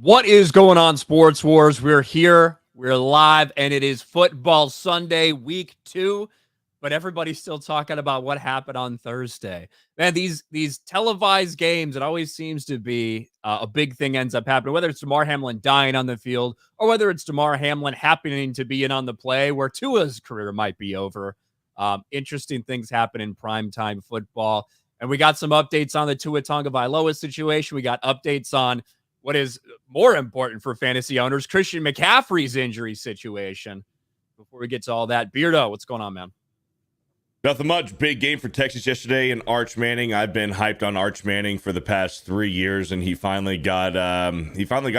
What is going on, Sports Wars? We're here, we're live, and it is Football Sunday, week 2. But everybody's still talking about what happened on Thursday. Man, these televised games, it always seems to be a big thing ends up happening, whether it's Damar Hamlin dying on the field or whether it's Damar Hamlin happening to be in on the play where Tua's career might be over. Interesting things happen in primetime football. And we got some updates on the Tua Tagovailoa situation. We got updates on what is more important for fantasy owners, Christian McCaffrey's injury situation. Before we get to all that, Beardo, what's going on, man? Nothing much. Big game for Texas yesterday and Arch Manning. I've been hyped on Arch Manning for the past 3 years, and he finally got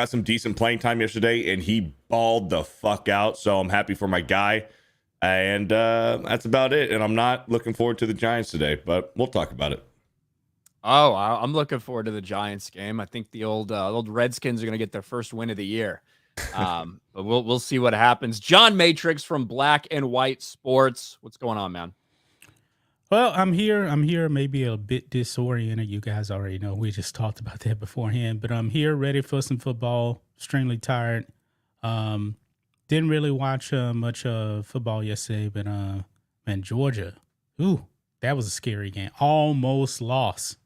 some decent playing time yesterday, and he balled the fuck out. So I'm happy for my guy, and that's about it. And I'm not looking forward to the Giants today, but we'll talk about it. Oh, I'm looking forward to the Giants game. I think the old Redskins are going to get their first win of the year. But we'll see what happens. John Matrix from Black and White Sports. What's going on, man? Well, I'm here. Maybe a bit disoriented. You guys already know. We just talked about that beforehand. But I'm here, ready for some football. Extremely tired. Didn't really watch much football yesterday. But man, Georgia. Ooh, that was a scary game. Almost lost.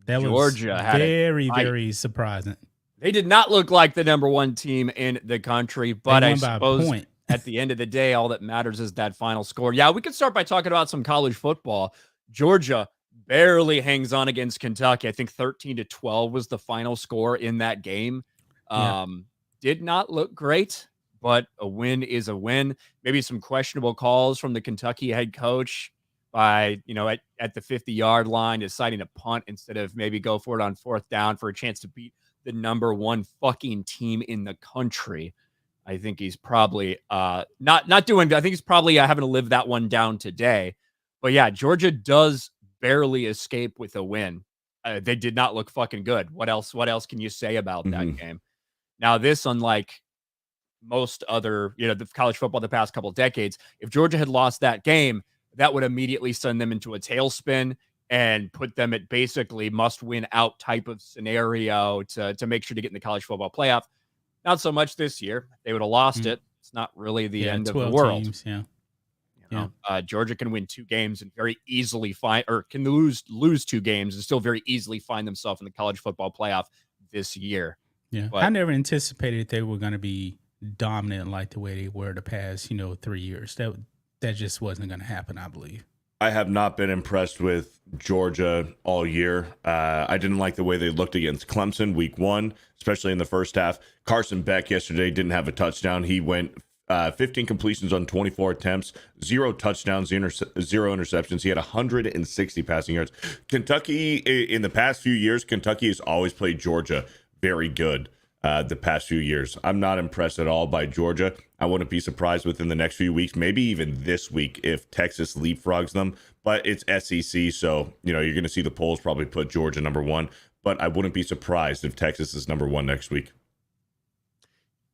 That Georgia was had very surprising. They did not look like the number one team in the country, but I suppose at the end of the day, all that matters is that final score. Yeah, we could start by talking about some college football. Georgia barely hangs on against Kentucky. I think 13-12 was the final score in that game. Did not look great, but a win is a win. Maybe some questionable calls from the Kentucky head coach by, at the 50-yard line, deciding to punt instead of maybe go for it on fourth down for a chance to beat the number one fucking team in the country. I think he's probably not doing. I think he's probably having to live that one down today. But yeah, Georgia does barely escape with a win. They did not look fucking good. What else can you say about that game? Now, this, unlike most other, the college football the past couple of decades, if Georgia had lost that game, that would immediately send them into a tailspin and put them at basically must-win out type of scenario to make sure to get in the college football playoff. Not so much this year. They would have lost it. It's not really the end of the world. Teams, Georgia can win 2 games and very easily can lose 2 games and still very easily find themselves in the college football playoff this year. Yeah, but I never anticipated they were going to be dominant like the way they were the past 3 years. That just wasn't going to happen, I believe. I have not been impressed with Georgia all year. I didn't like the way they looked against Clemson week 1, especially in the first half. Carson Beck yesterday didn't have a touchdown. He went 15 completions on 24 attempts, 0 touchdowns, 0 interceptions. He had 160 passing yards. Kentucky, in the past few years, Kentucky has always played Georgia very good. The past few years, I'm not impressed at all by Georgia. I wouldn't be surprised within the next few weeks, maybe even this week, if Texas leapfrogs them. But it's SEC, so you're going to see the polls probably put Georgia number 1. But I wouldn't be surprised if Texas is number 1 next week.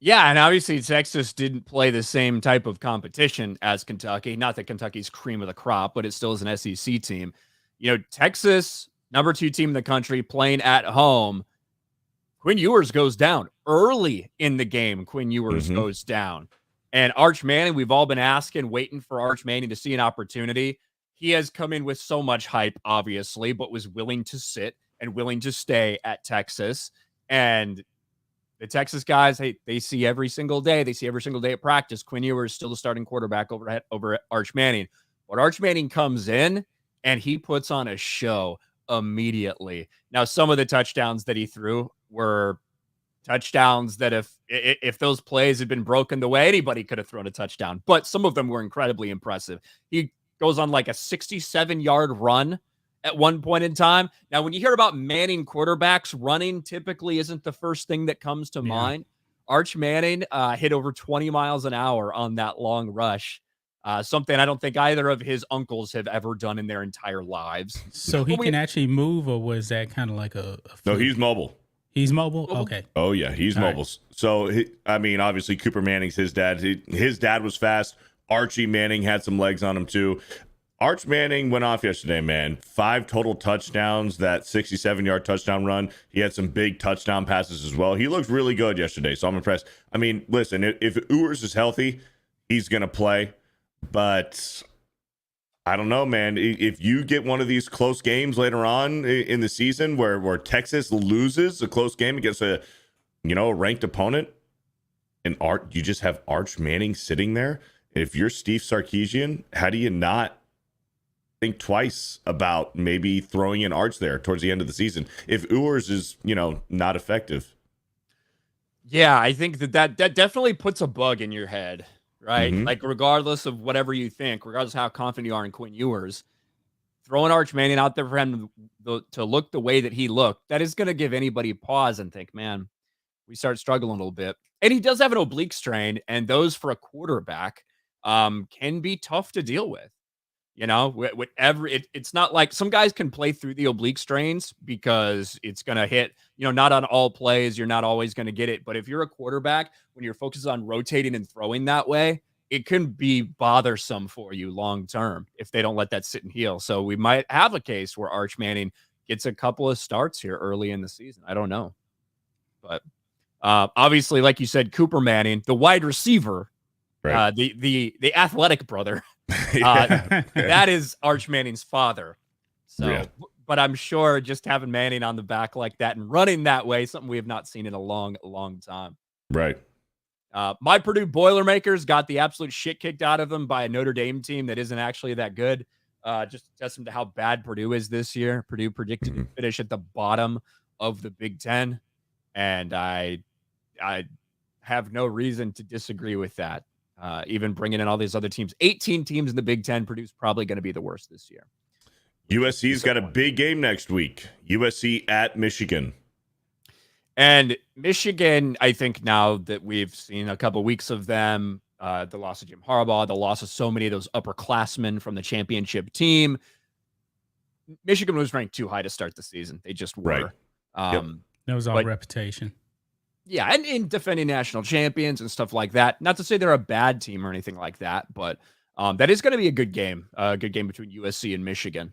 Yeah, and obviously Texas didn't play the same type of competition as Kentucky. Not that Kentucky's cream of the crop, but it still is an SEC team. Texas, number 2 team in the country, playing at home. Quinn Ewers goes down early in the game. Quinn Ewers goes down. And Arch Manning, we've all been waiting for Arch Manning to see an opportunity. He has come in with so much hype, obviously, but was willing to sit and willing to stay at Texas. And the Texas guys, they see every single day. They see every single day at practice. Quinn Ewers is still the starting quarterback over at Arch Manning. But Arch Manning comes in, and he puts on a show immediately. Now, some of the touchdowns that he threw were touchdowns that if those plays had been broken the way, anybody could have thrown a touchdown. But some of them were incredibly impressive. He goes on like a 67-yard run at one point in time. Now, when you hear about Manning quarterbacks, running typically isn't the first thing that comes to mind. Arch Manning hit over 20 miles an hour on that long rush. Something I don't think either of his uncles have ever done in their entire lives. So he can actually move, or was that kind of like a No, he's mobile. He's mobile? Okay. Oh, yeah, he's mobile. Right. So, obviously, Cooper Manning's his dad. His dad was fast. Archie Manning had some legs on him, too. Arch Manning went off yesterday, man. 5 total touchdowns, that 67-yard touchdown run. He had some big touchdown passes as well. He looked really good yesterday, so I'm impressed. I mean, listen, if Ewers is healthy, he's going to play. But I don't know, man. If you get one of these close games later on in the season where Texas loses a close game against a ranked opponent, and you just have Arch Manning sitting there. If you're Steve Sarkisian, how do you not think twice about maybe throwing in Arch there towards the end of the season if Ewers is, not effective? Yeah, I think that definitely puts a bug in your head, right? Mm-hmm. Like, regardless of whatever you think, regardless of how confident you are in Quinn Ewers, throwing Arch Manning out there for him to look the way that he looked, that is going to give anybody pause and think, man, we start struggling a little bit. And he does have an oblique strain, and those for a quarterback can be tough to deal with. It's not like some guys can play through the oblique strains because it's going to hit, not on all plays. You're not always going to get it. But if you're a quarterback, when you're focused on rotating and throwing that way, it can be bothersome for you long term if they don't let that sit and heal. So we might have a case where Arch Manning gets a couple of starts here early in the season. I don't know. But obviously, like you said, Cooper Manning, the wide receiver, right. The athletic brother, Yeah. that is Arch Manning's father. So, Yeah. But I'm sure just having Manning on the back like that and running that way, something we have not seen in a long, long time. Right. My Purdue Boilermakers got the absolute shit kicked out of them by a Notre Dame team that isn't actually that good. Just a testament to how bad Purdue is this year. Purdue predicted to finish at the bottom of the Big Ten, and I have no reason to disagree with that. Even bringing in all these other teams, 18 teams in the Big Ten, Purdue's probably going to be the worst this year. USC's got a big game next week. USC at Michigan. And Michigan, I think now that we've seen a couple weeks of them, the loss of Jim Harbaugh, the loss of so many of those upperclassmen from the championship team, Michigan was ranked too high to start the season. They just were. Right. That was all reputation. Yeah, and in defending national champions and stuff like that. Not to say they're a bad team or anything like that, but that is going to be a good game between USC and Michigan.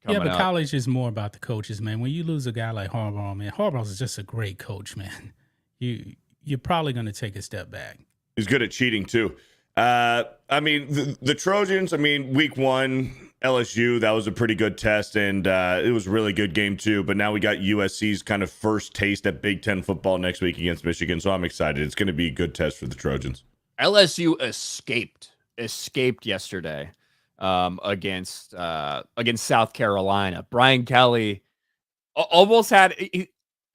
Yeah, but college is more about the coaches, man. When you lose a guy like Harbaugh, man, Harbaugh's just a great coach, man. You're probably going to take a step back. He's good at cheating too. I mean, the Trojans. I mean, week 1, LSU. That was a pretty good test, and it was a really good game too. But now we got USC's kind of first taste at Big Ten football next week against Michigan. So I'm excited. It's going to be a good test for the Trojans. LSU escaped yesterday against South Carolina. Brian Kelly almost had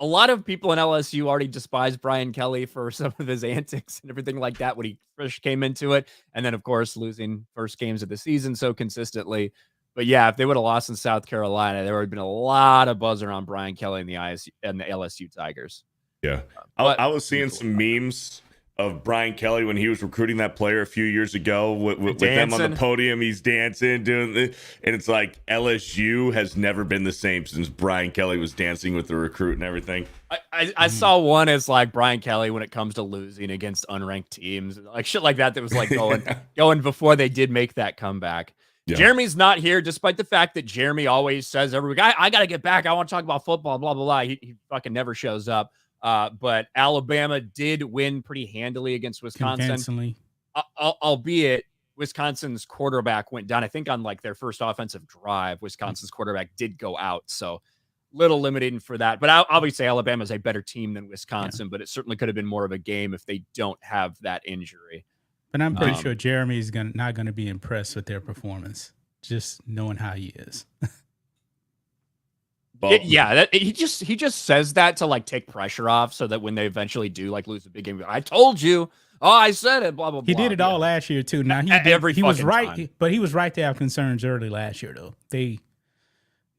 a lot of people in LSU already despised Brian Kelly for some of his antics and everything like that when he first came into it. And then, of course, losing first games of the season so consistently. But yeah, if they would have lost in South Carolina, there would have been a lot of buzz around Brian Kelly and the LSU Tigers. Yeah. I was seeing some memes of Brian Kelly when he was recruiting that player a few years ago with them on the podium. He's dancing, doing it. And it's like LSU has never been the same since Brian Kelly was dancing with the recruit and everything. I saw one as like Brian Kelly when it comes to losing against unranked teams, like shit like that was like going before they did make that comeback. Yeah. Jeremy's not here, despite the fact that Jeremy always says every week, I got to get back. I want to talk about football, blah, blah, blah. He fucking never shows up. But Alabama did win pretty handily against Wisconsin, albeit Wisconsin's quarterback went down. I think on like their first offensive drive, Wisconsin's quarterback did go out. So little limiting for that. But obviously Alabama is a better team than Wisconsin, but it certainly could have been more of a game if they don't have that injury. But I'm pretty sure Jeremy's not going to be impressed with their performance, just knowing how he is. He just says that to like take pressure off so that when they eventually do like lose a big game, I told you. Oh, I said it. Blah blah blah. He did it all last year too. Now he was right, time. But he was right to have concerns early last year though. They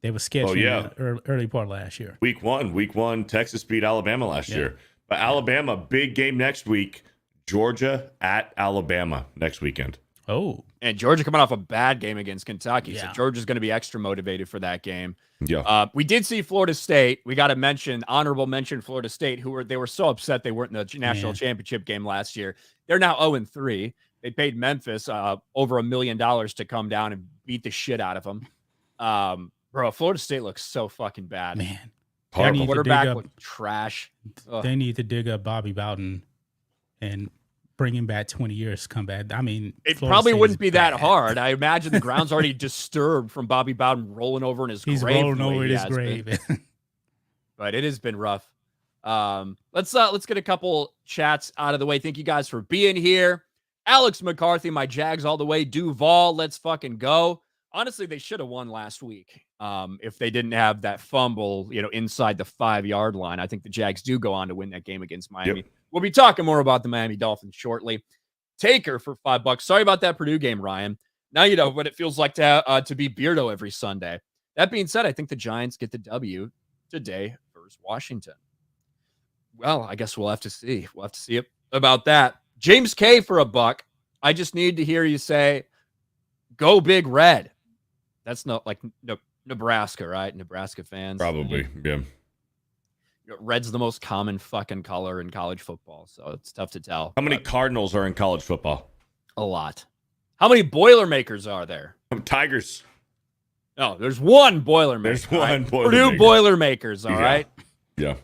were sketchy in the early part of last year. Week one, Texas beat Alabama last year. But Alabama, big game next week. Georgia at Alabama next weekend. Oh, and Georgia coming off a bad game against Kentucky, so Georgia's going to be extra motivated for that game. Yeah. We did see Florida State. We got to honorable mention Florida State, they were so upset they weren't in the national championship game last year. They're now 0-3. They paid Memphis over $1 million to come down and beat the shit out of them. Bro, Florida State looks so fucking bad. Man, Quarterback looked trash. They need to dig up Bobby Bowden and bring him back 20 years to come back. I mean, it probably wouldn't be that hard. I imagine the ground's already disturbed from Bobby Bowden rolling over in his grave. He's rolling over in his grave. But it has been rough. Let's get a couple chats out of the way. Thank you guys for being here. Alex McCarthy, my Jags all the way. Duval, let's fucking go. Honestly, they should have won last week. If they didn't have that fumble, inside the 5-yard line. I think the Jags do go on to win that game against Miami. Yep. We'll be talking more about the Miami Dolphins shortly. Taker for $5. Sorry about that Purdue game, Ryan. Now you know what it feels like to be Beardo every Sunday. That being said, I think the Giants get the W today versus Washington. Well, I guess we'll have to see. We'll have to see about that. James K for $1. I just need to hear you say, "Go Big Red." That's not like Nebraska, right? Nebraska fans. Probably, yeah. Red's the most common fucking color in college football, so it's tough to tell. How many Cardinals are in college football? A lot. How many Boilermakers are there? Tigers. No, there's one Boilermaker. There's one Boilermaker. Purdue Boilermakers, all right? Yeah.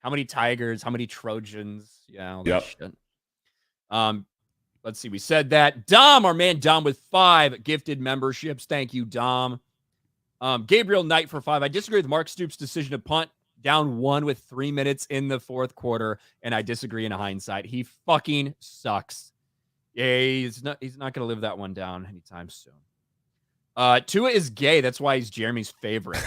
How many Tigers? How many Trojans? Yeah, all that shit. Let's see. We said that. Dom, our man Dom with 5 gifted memberships. Thank you, Dom. Gabriel Knight for 5. I disagree with Mark Stoops' decision to punt down 1 with 3 minutes in the fourth quarter, and I disagree in hindsight. He fucking sucks. Yeah, he's not going to live that one down anytime soon. Tua is gay. That's why he's Jeremy's favorite.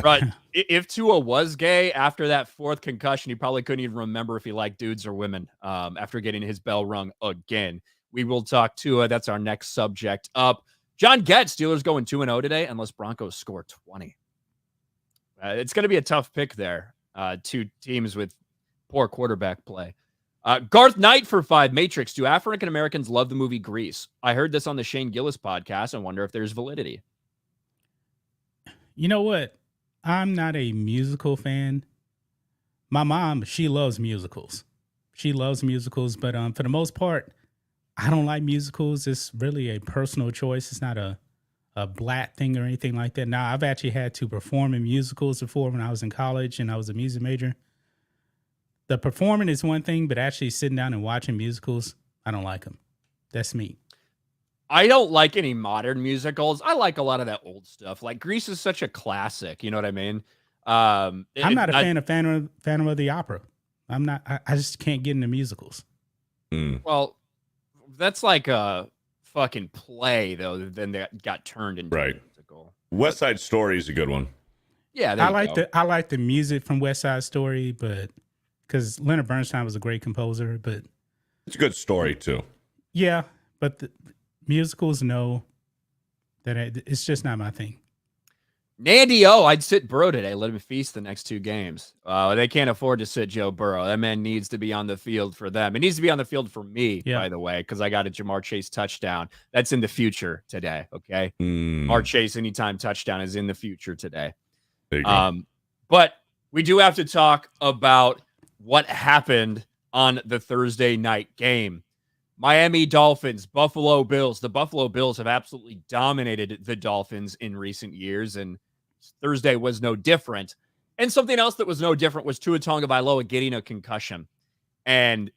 But if Tua was gay after that 4th concussion, he probably couldn't even remember if he liked dudes or women after getting his bell rung again. We will talk Tua. That's our next subject up. John Gett, Steelers going 2-0 today unless Broncos score 20. It's going to be a tough pick there. 2 teams with poor quarterback play. Garth Knight for 5. Matrix. Do African Americans love the movie Grease? I heard this on the Shane Gillis podcast and wonder if there's validity. You know what? I'm not a musical fan. My mom, she loves musicals. But for the most part, I don't like musicals. It's really a personal choice. It's not a black thing or anything like that. Now, I've actually had to perform in musicals before when I was in college and I was a music major. The performing is one thing, but actually sitting down and watching musicals, I don't like them. That's me. I don't like any modern musicals. I like a lot of that old stuff. Like Grease is such a classic. You know what I mean? I'm not a fan of Phantom of the Opera. I'm not. I just can't get into musicals. Well, that's like a fucking play, though. Then that got turned into a musical. West Side Story is a good one. Yeah, I like the music from West Side Story, but because Leonard Bernstein was a great composer, but it's a good story too. Yeah, but the musicals, no, it's just not my thing. Nandy O, I'd sit Burrow today. Let him feast the next 2 games. They can't afford to sit Joe Burrow. That man needs to be on the field for them. It needs to be on the field for me, by the way, because I got a Jamar Chase touchdown. That's in the future today, okay? Jamar Chase anytime touchdown is in the future today. There you go. But we do have to talk about what happened on the Thursday night game. Miami Dolphins, Buffalo Bills. The Buffalo Bills have absolutely dominated the Dolphins in recent years, and Thursday was no different. And something else that was no different was Tua Tagovailoa getting a concussion. And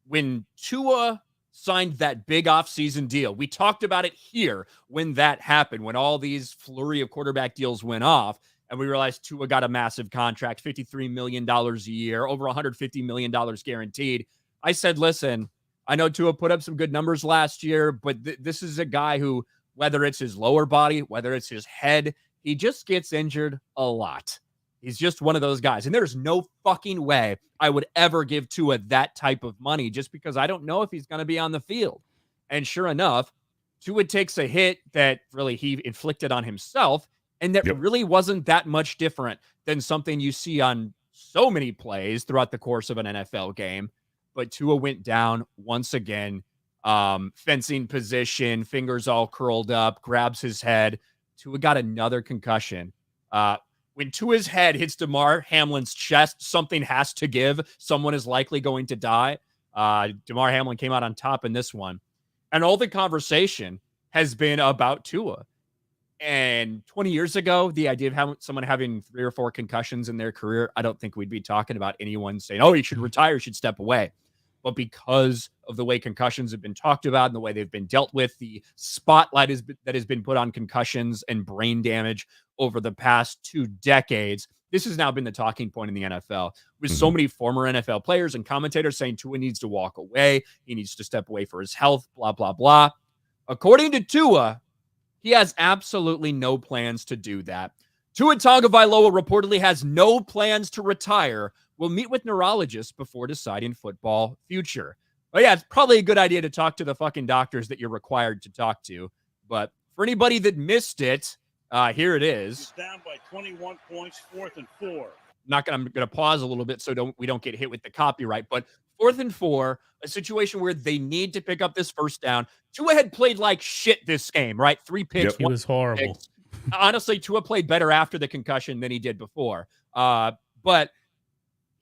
when Tua signed that big offseason deal, we talked about it here when that happened, when all these flurry of quarterback deals went off, and we realized Tua got a massive contract, $53 million a year, over $150 million guaranteed. I said, listen, I know Tua put up some good numbers last year, but this is a guy who, whether it's his lower body, whether it's his head, he just gets injured a lot. He's just one of those guys. And there's no fucking way I would ever give Tua that type of money just because I don't know if he's going to be on the field. And sure enough, Tua takes a hit that really he inflicted on himself, and that really wasn't that much different than something you see on so many plays throughout the course of an NFL game. But Tua went down once again, fencing position, fingers all curled up, grabs his head. Tua got another concussion. When Tua's head hits Damar Hamlin's chest, something has to give. Someone is likely going to die. Damar Hamlin came out on top in this one. And all the conversation has been about Tua. And 20 years ago, the idea of someone having 3 or 4 concussions in their career, I don't think we'd be talking about anyone saying, oh, he should retire, should step away. But because of the way concussions have been talked about and the way they've been dealt with, the spotlight that has been put on concussions and brain damage over the past 2 decades, this has now been the talking point in the NFL, with so many former NFL players and commentators saying Tua needs to walk away. He needs to step away for his health, blah, blah, blah. According to Tua, he has absolutely no plans to do that. Tua Tagovailoa reportedly has no plans to retire. Will meet with neurologists before deciding football future. But yeah, it's probably a good idea to talk to the fucking doctors that you're required to talk to. But for anybody that missed it, here it is. He's down by 21 points, 4th and 4. I'm gonna pause a little bit so we don't get hit with the copyright. But 4th and 4, a situation where they need to pick up this first down. Tua had played like shit this game, right? 3 picks. Yep, it was horrible. Picks. Honestly, Tua played better after the concussion than he did before. But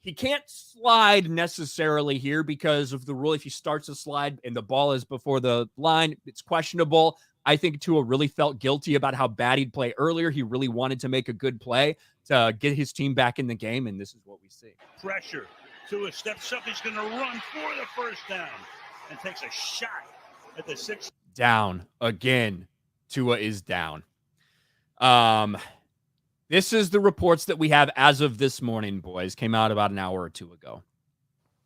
he can't slide necessarily here because of the rule. If he starts to slide and the ball is before the line, it's questionable. I think Tua really felt guilty about how bad he'd play earlier. He really wanted to make a good play to get his team back in the game, and this is what we see. Pressure. Tua steps up. He's going to run for the first down and takes a shot at the 6. Down again. Tua is down. This is the reports that we have as of this morning, boys. Came out about an hour or 2 ago.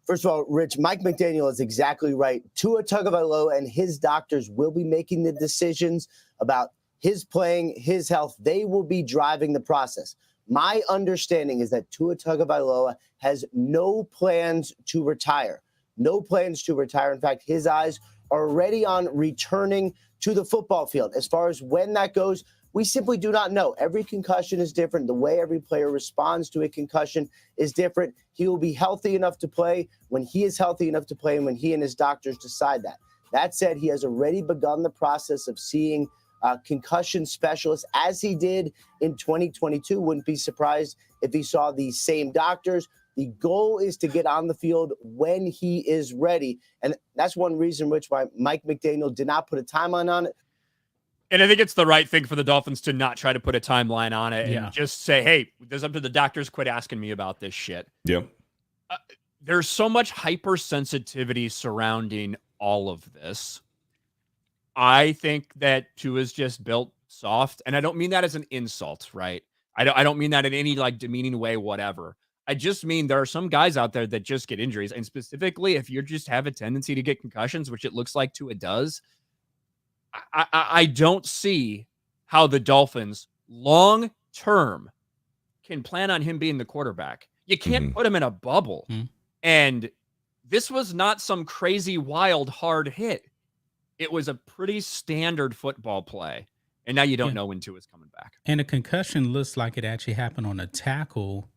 First of all, Rich, Mike McDaniel is exactly right. Tua Tagovailoa and his doctors will be making the decisions about his playing, his health. They will be driving the process. My understanding is that Tua Tagovailoa has no plans to retire. No plans to retire. In fact, his eyes are already on returning to the football field. As far as when that goes, we simply do not know. Every concussion is different. The way every player responds to a concussion is different. He will be healthy enough to play when he is healthy enough to play and when he and his doctors decide that. That said, he has already begun the process of seeing concussion specialists as he did in 2022. Wouldn't be surprised if he saw the same doctors. The goal is to get on the field when he is ready. And that's one reason which why Mike McDaniel did not put a timeline on it. And I think it's the right thing for the Dolphins to not try to put a timeline on it and just say, hey, this is up to the doctors. Quit asking me about this shit. Yep. There's so much hypersensitivity surrounding all of this. I think that Tua's just built soft. And I don't mean that as an insult, right? I don't mean that in any like demeaning way, whatever. I just mean there are some guys out there that just get injuries. And specifically, if you just have a tendency to get concussions, which it looks like Tua does, I don't see how the Dolphins long term can plan on him being the quarterback. You can't put him in a bubble. And this was not some crazy, wild, hard hit. It was a pretty standard football play. And now you don't know when Tua's coming back. And a concussion looks like it actually happened on a tackle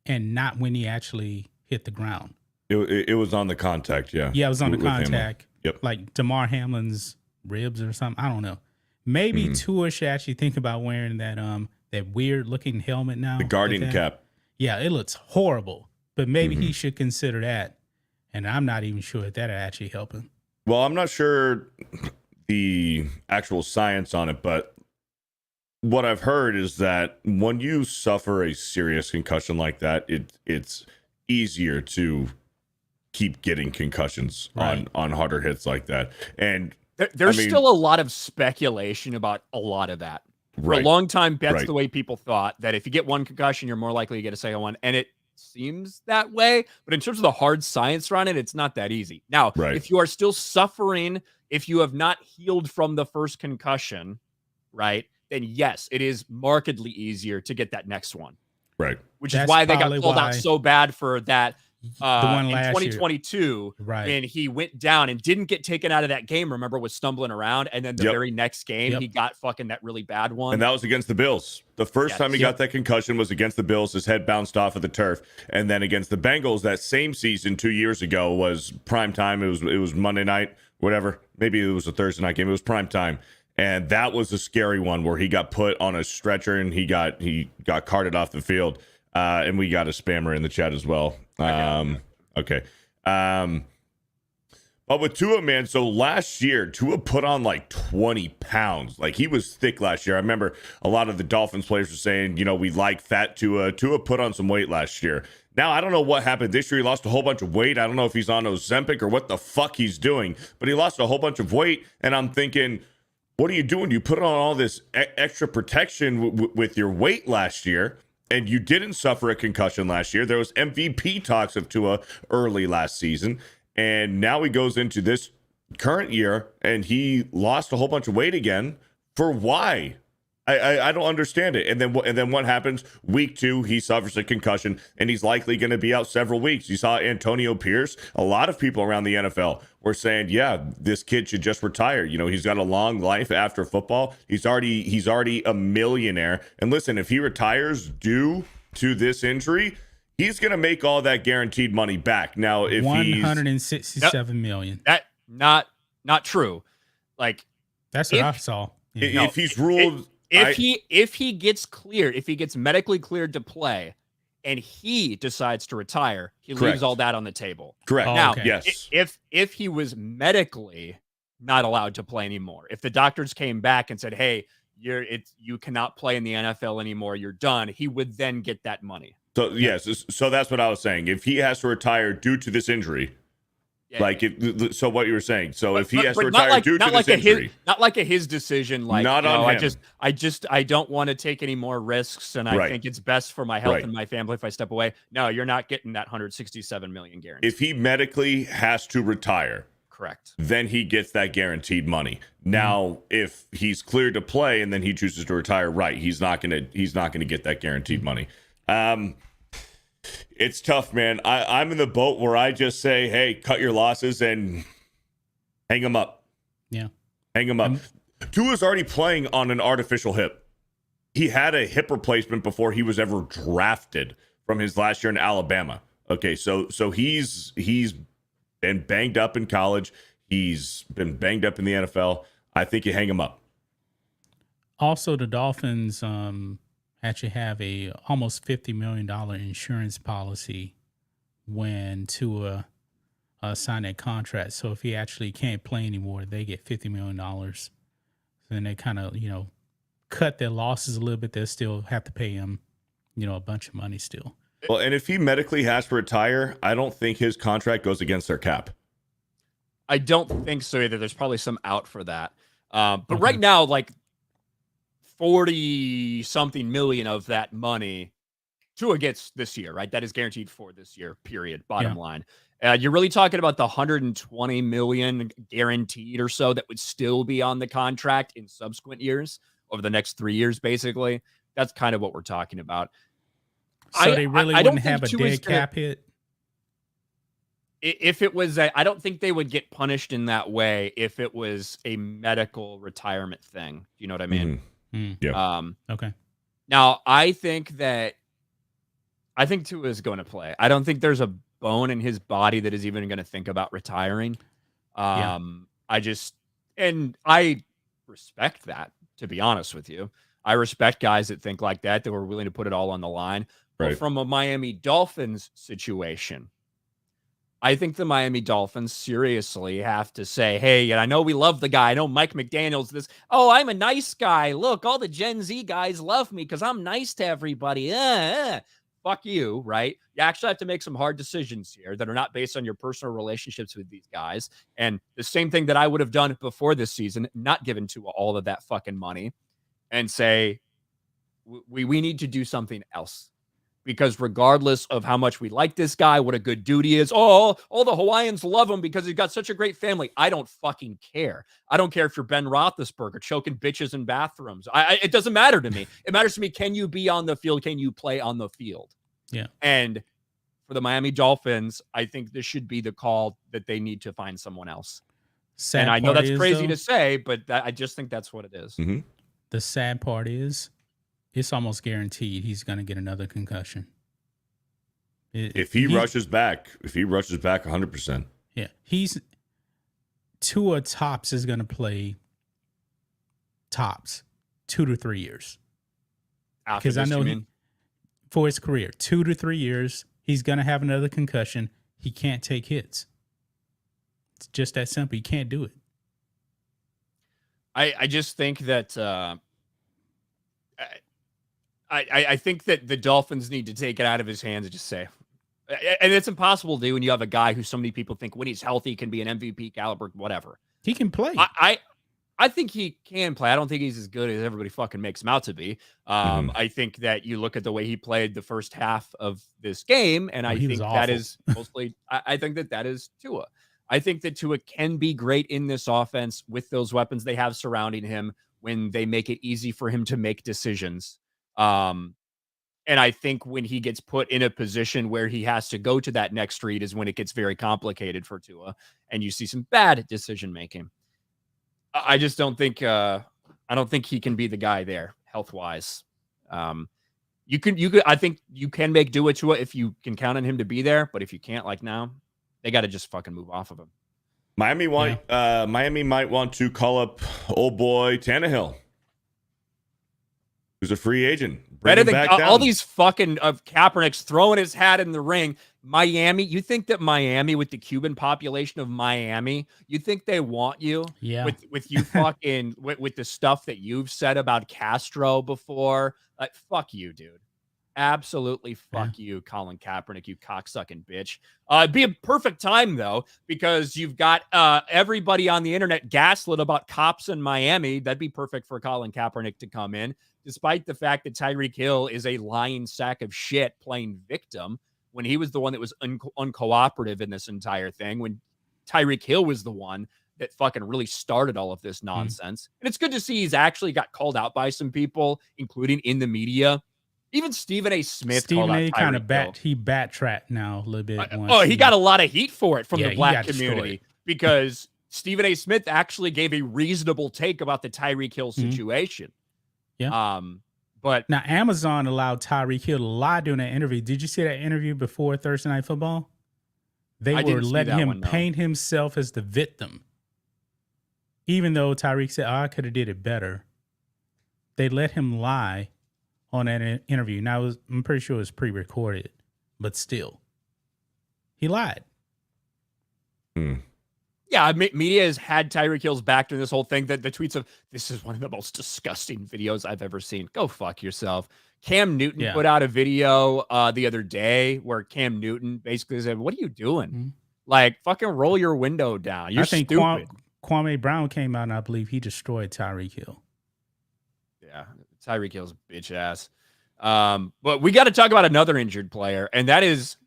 and not when he actually hit the ground. It was on the contact, yeah. Yeah, it was on the contact. Yep. Like Damar Hamlin's ribs or something. I don't know. Maybe Tua should actually think about wearing that weird looking helmet now. The guardian cap. Yeah, it looks horrible. But maybe he should consider that. And I'm not even sure if that'll actually help him. Well, I'm not sure the actual science on it, but what I've heard is that when you suffer a serious concussion like that, it's easier to keep getting concussions on harder hits like that. And there's still a lot of speculation about a lot of that. For a long time, that's the way people thought, that if you get one concussion, you're more likely to get a second one. And it seems that way. But in terms of the hard science around it, it's not that easy. Now, if you are still suffering, if you have not healed from the first concussion, right, then yes, it is markedly easier to get that next one. Right. Which is why they got called out so bad for that. The one in 2022, and he went down and didn't get taken out of that game. Remember, was stumbling around, and then the very next game, he got fucking that really bad one. And that was against the Bills. The first time he got that concussion was against the Bills. His head bounced off of the turf, and then against the Bengals that same season 2 years ago was prime time. It was Monday night, whatever. Maybe it was a Thursday night game. It was prime time, and that was a scary one where he got put on a stretcher and he got carted off the field. And we got a spammer in the chat as well. Okay. But But with Tua, man, so last year, Tua put on like 20 pounds. Like, he was thick last year. I remember a lot of the Dolphins players were saying, we like fat Tua. Tua put on some weight last year. Now, I don't know what happened this year. He lost a whole bunch of weight. I don't know if he's on Ozempic or what the fuck he's doing, but he lost a whole bunch of weight. And I'm thinking, what are you doing? You put on all this extra protection with your weight last year, and you didn't suffer a concussion last year. There was MVP talks of Tua early last season. And now he goes into this current year and he lost a whole bunch of weight again. For why? I don't understand it. And then what happens? Week 2, he suffers a concussion and he's likely going to be out several weeks. You saw Antonio Pierce. A lot of people around the NFL were saying, yeah, this kid should just retire. He's got a long life after football. He's already a millionaire. And listen, if he retires due to this injury, he's going to make all that guaranteed money back. Now, if 167 million. That not true. Like, that's what I saw. Yeah. If he's ruled, if he gets cleared, if he gets medically cleared to play, and he decides to retire, he leaves all that on the table. Correct. Now, okay. Yes. If he was medically not allowed to play anymore, if the doctors came back and said, "Hey, you cannot play in the NFL anymore, you're done," he would then get that money. So yes, so that's what I was saying. If he has to retire due to this injury, so what you were saying. So if he has to retire due to this injury, not like his decision. Like, not on him. I don't want to take any more risks, and I think it's best for my health and my family if I step away. No, you're not getting that 167 million guarantee. If he medically has to retire, correct, then he gets that guaranteed money. Now, if he's cleared to play and then he chooses to retire, he's not gonna get that guaranteed money. It's tough, man. I'm in the boat where I just say, hey, cut your losses and hang them up. Yeah. Hang them up. Tua's already playing on an artificial hip. He had a hip replacement before he was ever drafted from his last year in Alabama. Okay, so he's been banged up in college. He's been banged up in the NFL. I think you hang him up. Also, the Dolphins actually have a almost $50 million insurance policy when Tua signed that contract. So if he actually can't play anymore, they get $50 million. So then they kind of, cut their losses a little bit. They'll still have to pay him, a bunch of money still. Well, and if he medically has to retire, I don't think his contract goes against their cap. I don't think so either. There's probably some out for that. But right now, like 40-something million of that money Tua gets this year, right? That is guaranteed for this year, period, bottom line. You're really talking about the 120 million guaranteed or so that would still be on the contract in subsequent years over the next 3 years, basically. That's kind of what we're talking about. So they really wouldn't have a dead cap hit? If it was I don't think they would get punished in that way if it was a medical retirement thing. Do you know what I mean? Mm-hmm. Yeah. Okay. Now, I think Tua is going to play. I don't think there's a bone in his body that is even going to think about retiring. I respect that, to be honest with you. I respect guys that think like that were willing to put it all on the line. Right. But from a Miami Dolphins situation, I think the Miami Dolphins seriously have to say, hey, and I know we love the guy. I know Mike McDaniel's this. Oh, I'm a nice guy. Look, all the Gen Z guys love me because I'm nice to everybody. Fuck you, right? You actually have to make some hard decisions here that are not based on your personal relationships with these guys. And the same thing that I would have done before this season, not given to all of that fucking money, and say, we need to do something else. Because regardless of how much we like this guy, what a good dude he is, all the Hawaiians love him because he's got such a great family. I don't fucking care. I don't care if you're Ben Roethlisberger choking bitches in bathrooms. It doesn't matter to me. It matters to me, can you be on the field? Can you play on the field? Yeah. And for the Miami Dolphins, I think this should be the call that they need to find someone else. And I know that's crazy to say, but I just think that's what it is. Mm-hmm. The sad part is, it's almost guaranteed he's going to get another concussion. If he rushes back 100%. Yeah. Tua tops is going to play tops 2 to 3 years. Because I know for his career, 2 to 3 years, he's going to have another concussion. He can't take hits. It's just that simple. You can't do it. I just think that I think that the Dolphins need to take it out of his hands and just say, and it's impossible to do when you have a guy who so many people think when he's healthy can be an MVP caliber, whatever. He can play. I think he can play. I don't think he's as good as everybody fucking makes him out to be. I think that you look at the way he played the first half of this game, and I think that is mostly. I think that is Tua. I think that Tua can be great in this offense with those weapons they have surrounding him when they make it easy for him to make decisions. And I think when he gets put in a position where he has to go to that next read is when it gets very complicated for Tua, and you see some bad decision making. I just don't think I don't think he can be the guy there health wise. You could I think you can make do with Tua if you can count on him to be there, but if you can't, like now, they got to just fucking move off of him. Miami might want to call up old boy Tannehill, who's a free agent. Better than all these fucking of Kaepernick's throwing his hat in the ring. Miami, you think that Miami, with the Cuban population of Miami, you think they want you? Yeah. With you fucking with the stuff that you've said about Castro before, like fuck you, dude. Absolutely fuck you, Colin Kaepernick, you cocksucking bitch. It'd be a perfect time though, because you've got everybody on the internet gaslit about cops in Miami. That'd be perfect for Colin Kaepernick to come in, despite the fact that Tyreek Hill is a lying sack of shit playing victim when he was the one that was uncooperative in this entire thing, when Tyreek Hill was the one that fucking really started all of this nonsense. And it's good to see he's actually got called out by some people, including in the media. Even Stephen A. Smith Stephen A. kind of backtracked now a little bit. He got a lot of heat for it from the black community because Stephen A. Smith actually gave a reasonable take about the Tyreek Hill situation. Yeah. But now Amazon allowed Tyreek Hill to lie during that interview. Did you see that interview before Thursday Night Football? They were letting him paint himself as the victim. Even though Tyreek said, I could have did it better. They let him lie on that interview. Now, I'm pretty sure it was pre-recorded, but still. He lied. Yeah, media has had Tyreek Hill's back during this whole thing. That the tweets of, this is one of the most disgusting videos I've ever seen. Go fuck yourself. Cam Newton put out a video the other day where Cam Newton basically said, what are you doing? Like, fucking roll your window down. You're stupid. Kwame Brown came out, and I believe he destroyed Tyreek Hill. Yeah, Tyreek Hill's a bitch ass. But we got to talk about another injured player, and that is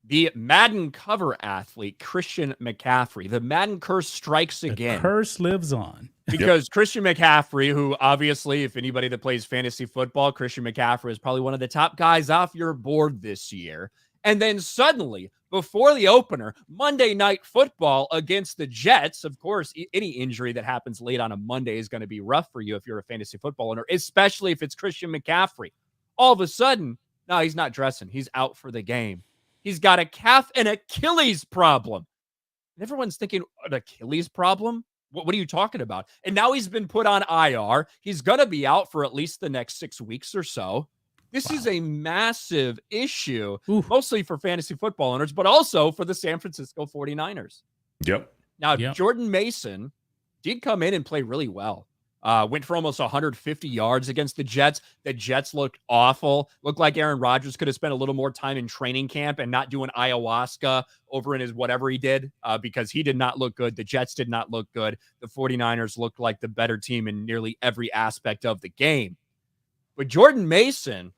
the Madden cover athlete, Christian McCaffrey. The Madden curse strikes again. The curse lives on. Because Christian McCaffrey, who obviously, if anybody that plays fantasy football, Christian McCaffrey is probably one of the top guys off your board this year. And then suddenly, before the opener, Monday Night Football against the Jets, of course, any injury that happens late on a Monday is going to be rough for you if you're a fantasy football owner, especially if it's Christian McCaffrey. All of a sudden, no, he's not dressing. He's out for the game. He's got a calf and Achilles problem. And everyone's thinking, an Achilles problem? What are you talking about? And now he's been put on IR. He's going to be out for at least the next 6 weeks or so. This is a massive issue, mostly for fantasy football owners, but also for the San Francisco 49ers. Now, Jordan Mason did come in and play really well. Went for almost 150 yards against the Jets. The Jets looked awful. Looked like Aaron Rodgers could have spent a little more time in training camp and not doing ayahuasca over in his whatever he did, because he did not look good. The Jets did not look good. The 49ers looked like the better team in nearly every aspect of the game. But Jordan Mason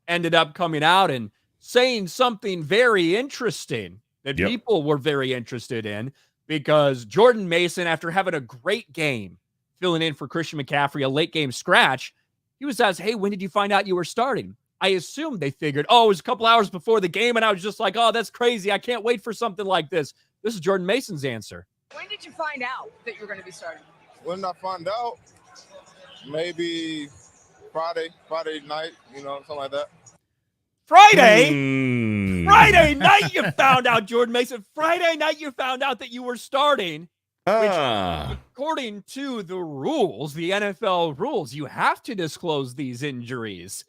ended up coming out and saying something very interesting that people were very interested in, because Jordan Mason, after having a great game, filling in for Christian McCaffrey, a late game scratch, he was asked, hey, when did you find out you were starting? I assumed they figured, it was a couple hours before the game, and I was just like, that's crazy. I can't wait for something like this. This is Jordan Mason's answer. When did you find out that you're going to be starting? When I found out, maybe Friday night, something like that. Friday night you found out, Jordan Mason. Friday night you found out that you were starting. Which, according to the rules, the NFL rules, you have to disclose these injuries.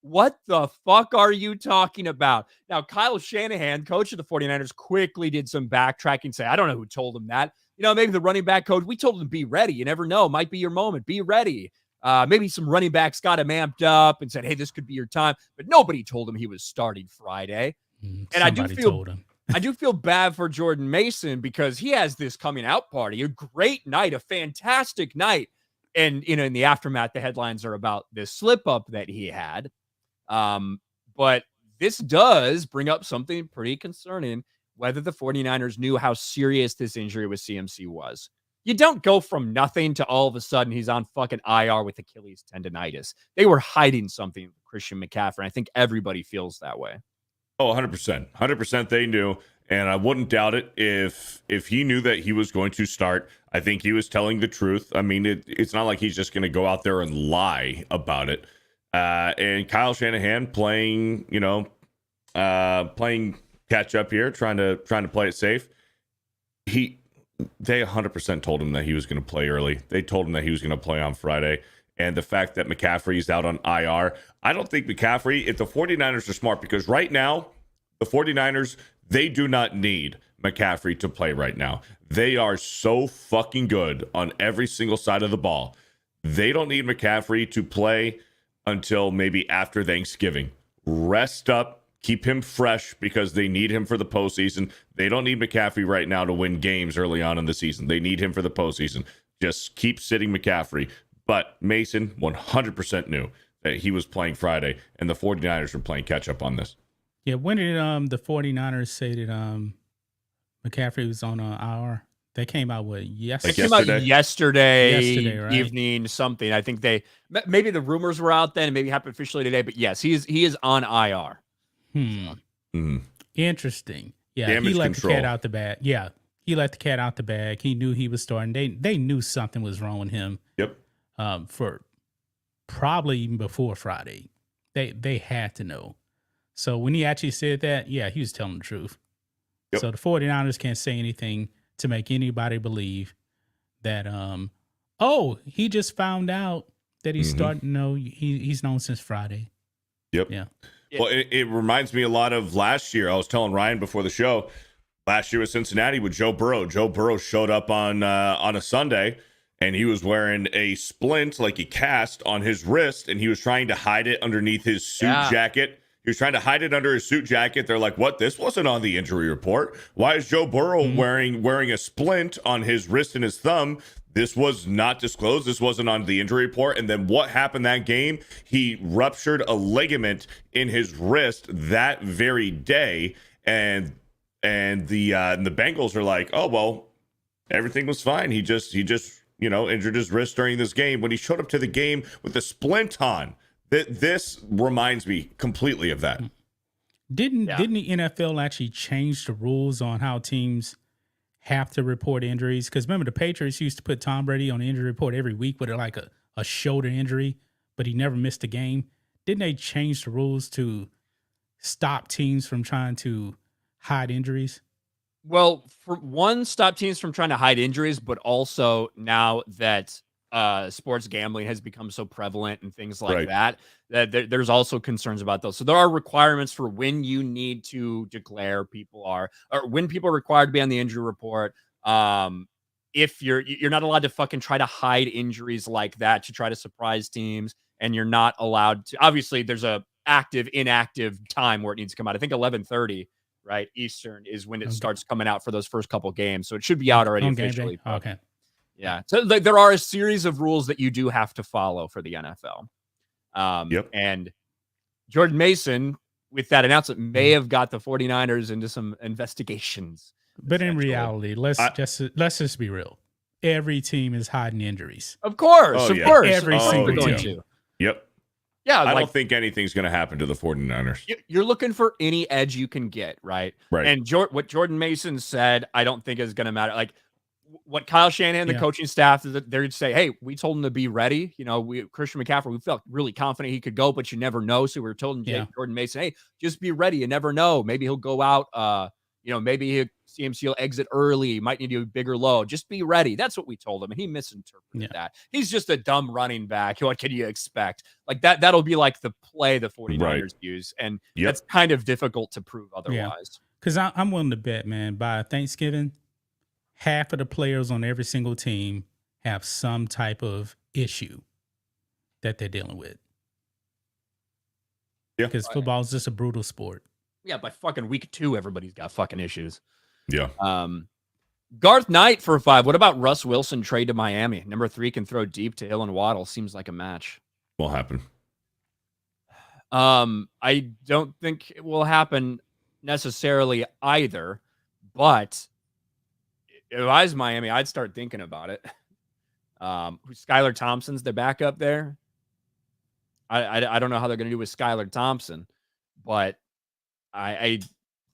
What the fuck are you talking about? Now, Kyle Shanahan, coach of the 49ers, quickly did some backtracking, say, I don't know who told him that. Maybe the running back coach, we told him to be ready. You never know. Might be your moment. Be ready. Maybe some running backs got him amped up and said, hey, this could be your time. But nobody told him he was starting Friday. And I do feel bad for Jordan Mason because he has this coming out party, a great night, a fantastic night. And, in the aftermath, the headlines are about this slip up that he had. But this does bring up something pretty concerning, whether the 49ers knew how serious this injury with CMC was. You don't go from nothing to all of a sudden he's on fucking IR with Achilles tendonitis. They were hiding something with Christian McCaffrey. I think everybody feels that way. Oh, 100%. 100% they knew. And I wouldn't doubt it if he knew that he was going to start. I think he was telling the truth. I mean, it's not like he's just going to go out there and lie about it. And Kyle Shanahan playing catch up here, trying to play it safe. They 100% told him that he was going to play early. They told him that he was going to play on Friday. And the fact that McCaffrey's out on IR, I don't think McCaffrey, if the 49ers are smart, because right now, the 49ers, they do not need McCaffrey to play right now. They are so fucking good on every single side of the ball. They don't need McCaffrey to play until maybe after Thanksgiving. Rest up. Keep him fresh because they need him for the postseason. They don't need McCaffrey right now to win games early on in the season. They need him for the postseason. Just keep sitting McCaffrey. But Mason 100% knew that he was playing Friday, and the 49ers were playing catch-up on this. Yeah, when did the 49ers say that McCaffrey was on IR? They came out with yesterday. It came out yesterday right? Evening, something. I think maybe the rumors were out then, maybe happened officially today, but yes, he is on IR. Interesting. Yeah, Damage he let control. the cat out the bag. Yeah, he let the cat out the bag. He knew he was starting. They knew something was wrong with him. Yep. For probably even before Friday, they had to know. So when he actually said that, yeah, he was telling the truth. Yep. So the 49ers can't say anything to make anybody believe that he just found out that he's starting. No, he's known since Friday. Yep. Yeah. Well, it reminds me a lot of last year. I was telling Ryan before the show, last year with Cincinnati with Joe Burrow. Joe Burrow showed up on a Sunday, and he was wearing a splint, like a cast, on his wrist, and he was trying to hide it underneath his suit jacket. He was trying to hide it under his suit jacket. They're like, what? This wasn't on the injury report. Why is Joe Burrow wearing a splint on his wrist and his thumb? This was not disclosed. This wasn't on the injury report. And then what happened that game? He ruptured a ligament in his wrist that very day. And the Bengals are like, oh, well, everything was fine. He just injured his wrist during this game when he showed up to the game with a splint on. This reminds me completely of that. Didn't the NFL actually change the rules on how teams have to report injuries? Because remember, the Patriots used to put Tom Brady on the injury report every week with like a shoulder injury, but he never missed a game. Didn't they change the rules to stop teams from trying to hide injuries? Well, for one, stop teams from trying to hide injuries, but also now that sports gambling has become so prevalent and things like that there's also concerns about those. So there are requirements for when you need to declare people or when people are required to be on the injury report. If you're not allowed to fucking try to hide injuries like that to try to surprise teams, and you're not allowed to, obviously there's a active, inactive time where it needs to come out. I think 11:30, right, Eastern is when it starts coming out for those first couple games. So it should be out already officially. Okay. Yeah. So there are a series of rules that you do have to follow for the NFL. And Jordan Mason, with that announcement, may have got the 49ers into some investigations. But in reality, let's just be real. Every team is hiding injuries. Of course. Every single team. Yep. Yeah. I don't think anything's going to happen to the 49ers. You're looking for any edge you can get, right? Right. And what Jordan Mason said, I don't think is going to matter. Like, what Kyle Shanahan, the coaching staff, they're to say, hey, we told him to be ready. Christian McCaffrey, we felt really confident he could go, but you never know. So we were told Jordan Mason, hey, just be ready. You never know. Maybe he'll go out, maybe CMC will exit early, might need to do a bigger load. Just be ready. That's what we told him, and he misinterpreted that. He's just a dumb running back. What can you expect? Like that'll be like the play the 49ers use, and that's kind of difficult to prove otherwise. Because I'm willing to bet, man, by Thanksgiving, half of the players on every single team have some type of issue that they're dealing with. Yeah. Because football is just a brutal sport. Yeah, by fucking week 2, everybody's got fucking issues. Yeah. Garth Knight for 5. What about Russ Wilson trade to Miami? Number 3 can throw deep to Hill and Waddle. Seems like a match. Will happen. I don't think it will happen necessarily either, but if I was Miami, I'd start thinking about it. Skylar Thompson's their backup there. I don't know how they're going to do with Skylar Thompson, but I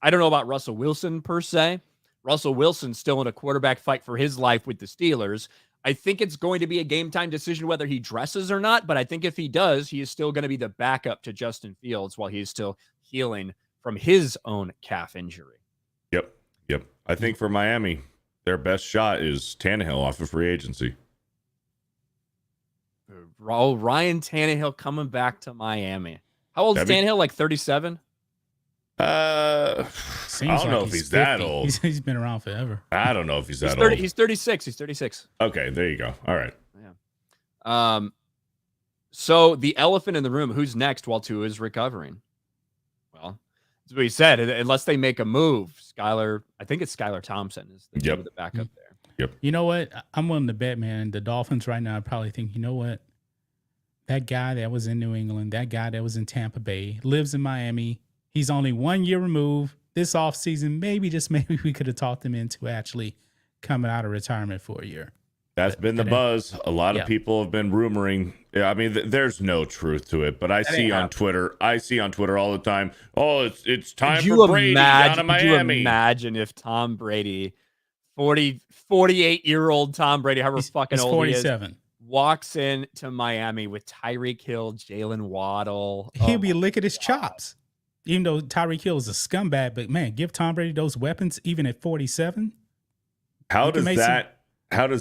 don't know about Russell Wilson per se. Russell Wilson's still in a quarterback fight for his life with the Steelers. I think it's going to be a game time decision whether he dresses or not, but I think if he does, he is still going to be the backup to Justin Fields while he's still healing from his own calf injury. Yep. I think for Miami, their best shot is Tannehill off of free agency. Ryan Tannehill coming back to Miami. How old is Tannehill? Like 37? I don't know if he's 50. that old. He's been around forever. I don't know if he's that old. He's 36. He's 36. Okay, there you go. All right. Yeah. So the elephant in the room, who's next while Tua is recovering? Well, as we said, unless they make a move, I think it's Skylar Thompson is the backup there. Yep. You know what? I'm willing to bet, man, the Dolphins right now probably think, you know what? That guy that was in New England, that guy that was in Tampa Bay, lives in Miami. He's only 1 year removed. This offseason, maybe we could have talked him into actually coming out of retirement for a year. That's been the buzz. A lot of people have been rumoring. I mean, there's no truth to it, but I see on Twitter all the time, oh, it's time for Brady down in Miami. Could you imagine if Tom Brady, 48-year-old Tom Brady, however fucking old 47. he is, walks into Miami with Tyreek Hill, Jalen Waddle. He'll be licking his chops. Even though Tyreek Hill is a scumbag, but man, give Tom Brady those weapons even at 47. How does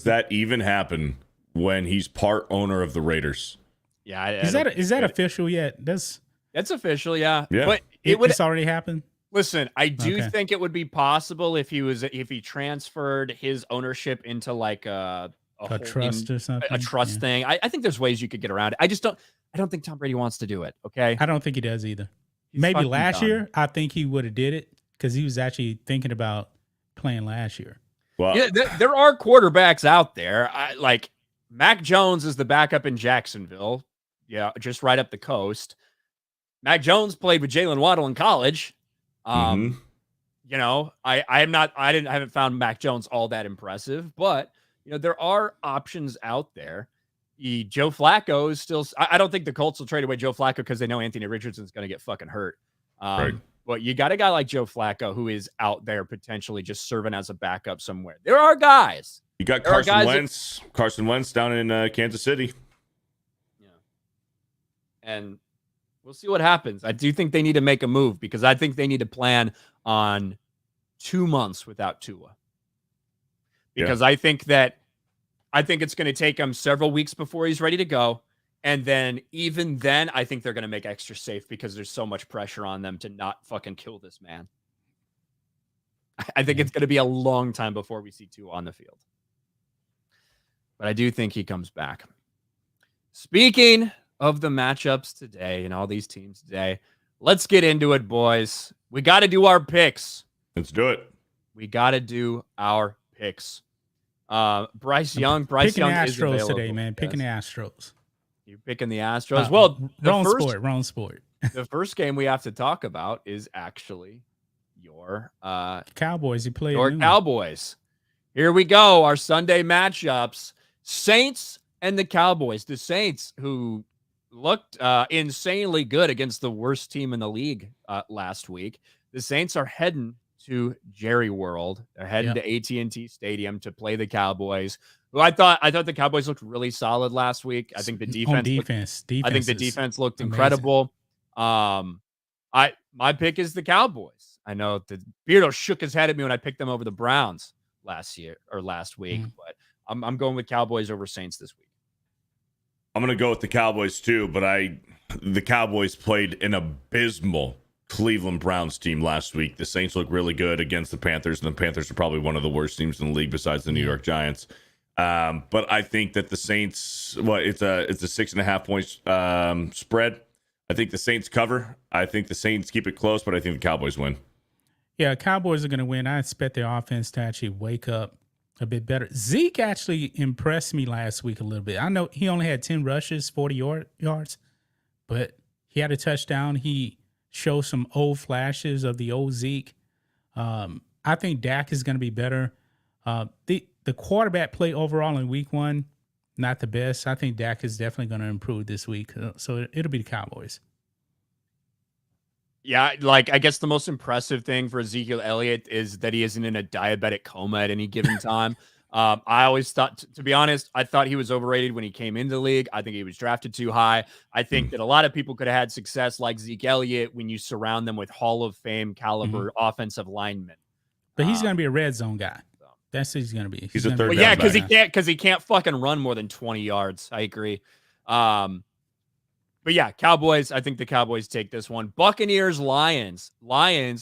that even happen when he's part owner of the Raiders? Yeah, is that official yet? That's official, yeah. Yeah, but it's already happened. Listen, I do think it would be possible if he transferred his ownership into like a trust or something, a trust thing. I think there's ways you could get around it. I don't think Tom Brady wants to do it. Okay, I don't think he does either. Maybe last year, I think he would have did it because he was actually thinking about playing last year. Well, yeah, there are quarterbacks out there. Like Mac Jones is the backup in Jacksonville. Yeah, just right up the coast. Mac Jones played with Jalen Waddle in college. I haven't found Mac Jones all that impressive, but there are options out there. Joe Flacco is still. I don't think the Colts will trade away Joe Flacco because they know Anthony Richardson's going to get fucking hurt. Right. But you got a guy like Joe Flacco who is out there potentially just serving as a backup somewhere. There are guys. You got Carson Wentz down in Kansas City. Yeah. And we'll see what happens. I do think they need to make a move because I think they need to plan on 2 months without Tua. Because I think it's going to take him several weeks before he's ready to go. And then even then, I think they're going to make extra safe because there's so much pressure on them to not fucking kill this man. I think it's going to be a long time before we see Tua on the field. But I do think he comes back. Speaking of the matchups today and all these teams today, let's get into it, boys. We got to do our picks. Let's do it. We got to do our picks. Bryce Young is available today, man. Picking the Astros. You're picking the Astros. Well, wrong sport. The first game we have to talk about is actually your Cowboys. You play your Cowboys. Here we go. Our Sunday matchups: Saints and the Cowboys. The Saints, who looked insanely good against the worst team in the league last week. The Saints are heading to Jerry World. They're heading to AT&T Stadium to play the Cowboys. Who I thought the Cowboys looked really solid last week. I think the defense looked incredible. My pick is the Cowboys. I know that Beardo shook his head at me when I picked them over the Browns last week, but I'm going with Cowboys over Saints this week. I'm going to go with the Cowboys too, but the Cowboys played an abysmal Cleveland Browns team last week. The Saints look really good against the Panthers, and the Panthers are probably one of the worst teams in the league besides the New York Giants. But I think that the Saints, it's a 6.5 points spread. I think the Saints cover. I think the Saints keep it close, but I think the Cowboys win. Yeah, Cowboys are going to win. I expect their offense to actually wake up a bit better. Zeke actually impressed me last week a little bit. I know he only had 10 rushes, 40 yards, but he had a touchdown. He showed some old flashes of the old Zeke. I think Dak is going to be better. The quarterback play overall in week 1, not the best. I think Dak is definitely going to improve this week. So it'll be the Cowboys. Yeah, like I guess the most impressive thing for Ezekiel Elliott is that he isn't in a diabetic coma at any given time. I always thought, to be honest, I thought he was overrated when he came into the league. I think he was drafted too high. I think that a lot of people could have had success like Zeke Elliott when you surround them with Hall of Fame caliber offensive linemen. But he's going to be a red zone guy. That's what he's going to be. He's a gonna third be down because he can't fucking run more than 20 yards. I agree. But yeah, Cowboys. I think the Cowboys take this one. Buccaneers, Lions,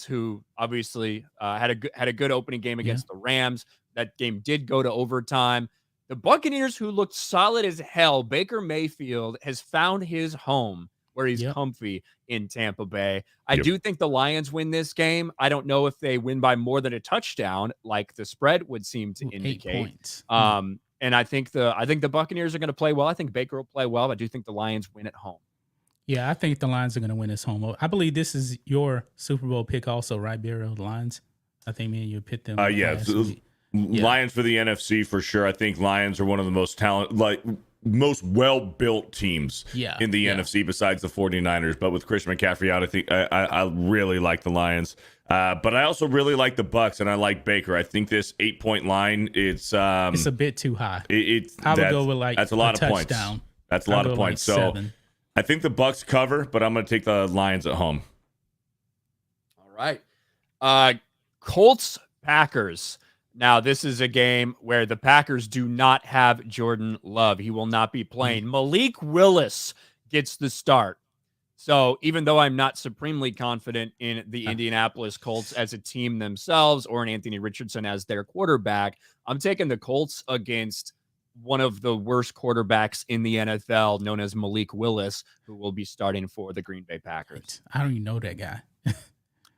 who obviously had a good opening game against the Rams. That game did go to overtime. The Buccaneers, who looked solid as hell. Baker Mayfield has found his home where he's comfy in Tampa Bay. I do think the Lions win this game. I don't know if they win by more than a touchdown, like the spread would seem to indicate. 8 points. And I think the Buccaneers are going to play well. I think Baker will play well. I do think the Lions win at home. Yeah, I think the Lions are going to win this home. I believe this is your Super Bowl pick also, right, Barry? The Lions? I think me and you picked them. Lions for the NFC for sure. I think Lions are one of the most most well-built teams in the NFC besides the 49ers. But with Christian McCaffrey out, I think I really like the Lions. But I also really like the Bucs, and I like Baker. I think this 8-point line, it's a bit too high. I would go with that's a lot of points. That's a lot of points. So 7. I think the Bucs cover, but I'm going to take the Lions at home. All right. Colts, Packers. Now, this is a game where the Packers do not have Jordan Love. He will not be playing. Malik Willis gets the start. So even though I'm not supremely confident in the Indianapolis Colts as a team themselves or in Anthony Richardson as their quarterback, I'm taking the Colts against one of the worst quarterbacks in the NFL, known as Malik Willis, who will be starting for the Green Bay Packers. I don't even know that guy.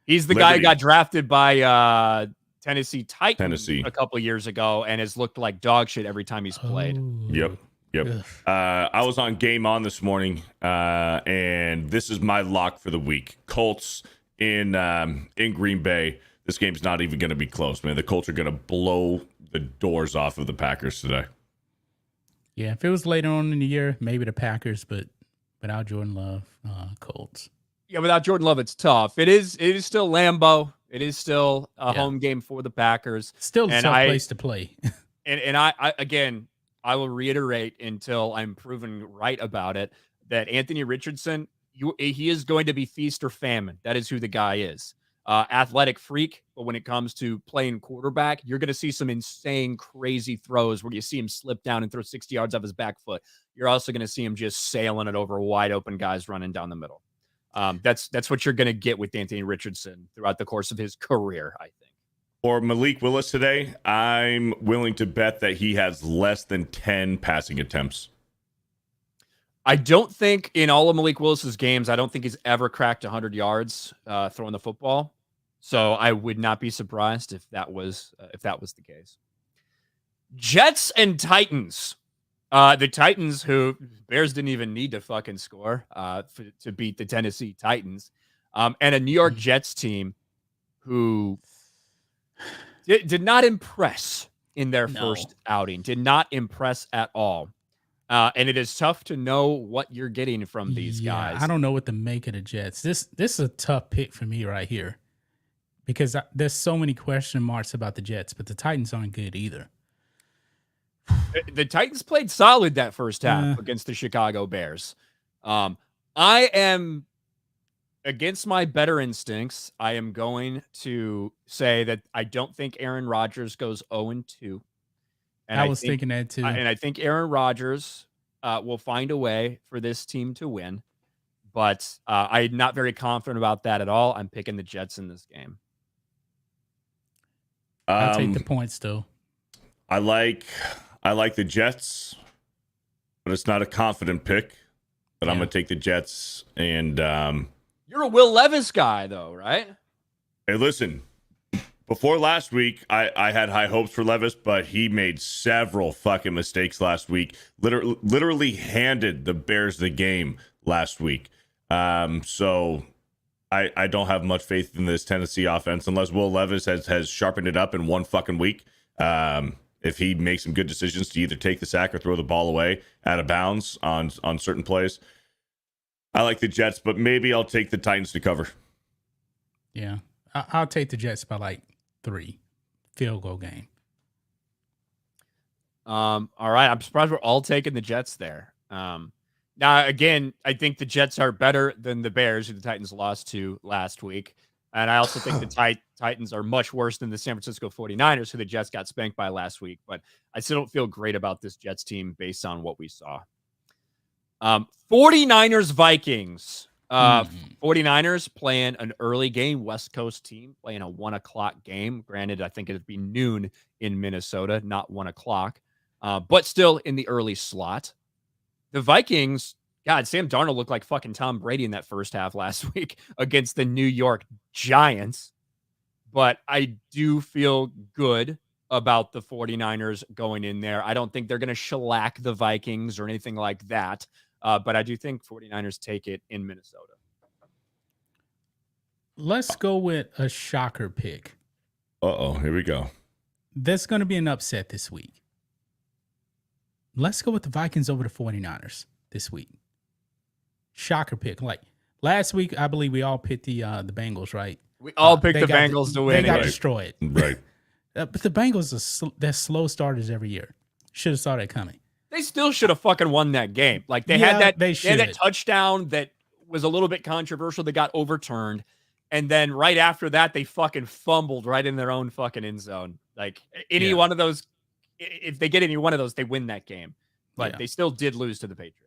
He's the guy who got drafted by Tennessee Titans a couple years ago and has looked like dog shit every time he's played. Yep. I was on Game On this morning, and this is my lock for the week. Colts in Green Bay. This game's not even going to be close, man. The Colts are going to blow the doors off of the Packers today. Yeah, if it was later on in the year, maybe the Packers, but without Jordan Love, Colts. Yeah, without Jordan Love, it's tough. It is still Lambeau. It is still a home game for the Packers. Still a tough place to play. and I again, I will reiterate until I'm proven right about it that Anthony Richardson, he is going to be feast or famine. That is who the guy is. Athletic freak, but when it comes to playing quarterback, you're going to see some insane, crazy throws where you see him slip down and throw 60 yards off his back foot. You're also going to see him just sailing it over wide open guys running down the middle. That's what you're going to get with Anthony Richardson throughout the course of his career, I think. For Malik Willis today, I'm willing to bet that he has less than 10 passing attempts. I don't think in all of Malik Willis's games, I don't think he's ever cracked 100 yards throwing the football. So I would not be surprised if that was the case. Jets and Titans. The Titans, who Bears didn't even need to fucking score to beat the Tennessee Titans, and a New York Jets team who did not impress in their first outing. Did not impress at all. And it is tough to know what you're getting from these guys. I don't know what to make of the Jets. This is a tough pick for me right here because there's so many question marks about the Jets, but the Titans aren't good either. The Titans played solid that first half against the Chicago Bears. I am against my better instincts, I am going to say that I don't think Aaron Rodgers goes 0-2. And I was thinking that too. And I think Aaron Rodgers will find a way for this team to win. But I'm not very confident about that at all. I'm picking the Jets in this game. I'll take the points though. I like the Jets, but it's not a confident pick. But I'm going to take the Jets. And you're a Will Levis guy, though, right? Hey, listen. Before last week, I had high hopes for Levis, but he made several fucking mistakes last week. Literally handed the Bears the game last week. So I don't have much faith in this Tennessee offense unless Will Levis has sharpened it up in one fucking week. If he makes some good decisions to either take the sack or throw the ball away out of bounds on certain plays. I like the Jets, but maybe I'll take the Titans to cover. Yeah, I'll take the Jets by like 3 field goal game. All right. I'm surprised we're all taking the Jets there. Now, again, I think the Jets are better than the Bears, who the Titans lost to last week. And I also think the Titans are much worse than the San Francisco 49ers, who the Jets got spanked by last week. But I still don't feel great about this Jets team based on what we saw. 49ers Vikings. 49ers playing an early game, West Coast team playing a 1 o'clock game. Granted, I think it'd be noon in Minnesota, not 1 o'clock, but still in the early slot. The Vikings, God, Sam Darnold looked like fucking Tom Brady in that first half last week against the New York Giants. But I do feel good about the 49ers going in there. I don't think they're going to shellac the Vikings or anything like that. But I do think 49ers take it in Minnesota. Let's go with a shocker pick. Uh-oh, here we go. There's going to be an upset this week. Let's go with the Vikings over the 49ers this week. Shocker pick. Like last week, I believe we all picked the Bengals, right? We all picked the Bengals to win. They got destroyed. Right. But the Bengals they're slow starters every year. Should have saw that coming. They still should have fucking won that game. Like they had that touchdown that was a little bit controversial that got overturned. And then right after that, they fucking fumbled right in their own fucking end zone. Like any one of those, if they get any one of those, they win that game. But they still did lose to the Patriots.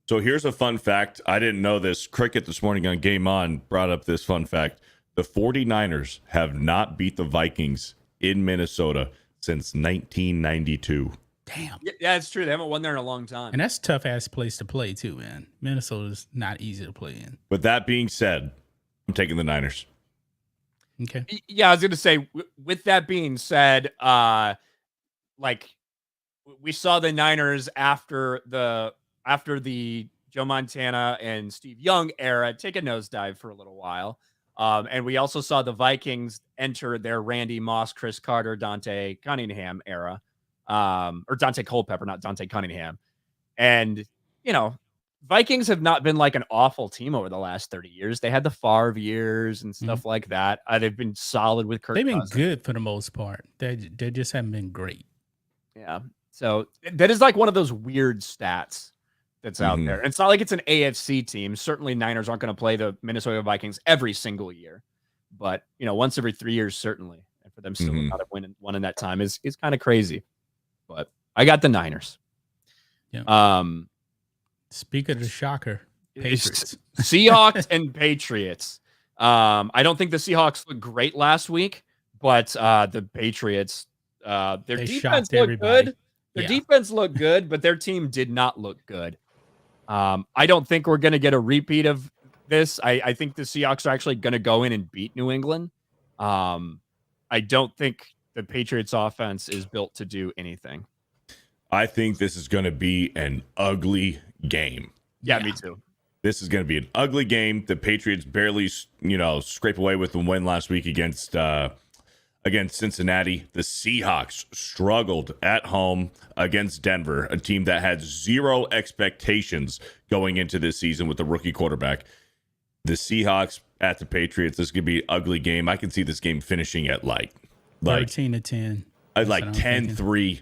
So here's a fun fact. I didn't know this. Cricket this morning on Game On brought up this fun fact. The 49ers have not beat the Vikings in Minnesota since 1992. Damn. Yeah, it's true. They haven't won there in a long time. And that's a tough-ass place to play, too, man. Minnesota's not easy to play in. With that being said, I'm taking the Niners. Okay. Yeah, I was going to say, with that being said, like we saw the Niners after the Joe Montana and Steve Young era take a nosedive for a little while. And we also saw the Vikings enter their Randy Moss, Chris Carter, Dante Cunningham era. Or Dante Culpepper, not Dante Cunningham. And, you know, Vikings have not been like an awful team over the last 30 years. They had the Favre years and stuff like that. They've been solid with Kirk They've been Cousins. good for the most part. They just haven't been great. Yeah. So that is like one of those weird stats that's out there. And it's not like it's an AFC team. Certainly Niners aren't going to play the Minnesota Vikings every single year. But, you know, once every 3 years, certainly. And for them still not have won in that time is kind of crazy. But I got the Niners. Yeah. Speak of the shocker, Patriots. Seahawks and Patriots. I don't think the Seahawks looked great last week, but the Patriots, their defense looked good. Their defense looked good, but their team did not look good. I don't think we're going to get a repeat of this. I think the Seahawks are actually going to go in and beat New England. I don't think the Patriots offense is built to do anything. I think this is going to be an ugly game. Yeah, me too. This is going to be an ugly game. The Patriots barely, scrape away with the win last week against Cincinnati. The Seahawks struggled at home against Denver, a team that had zero expectations going into this season with the rookie quarterback. The Seahawks at the Patriots, this is going to be an ugly game. I can see this game finishing at like 13-10. Like 10-3,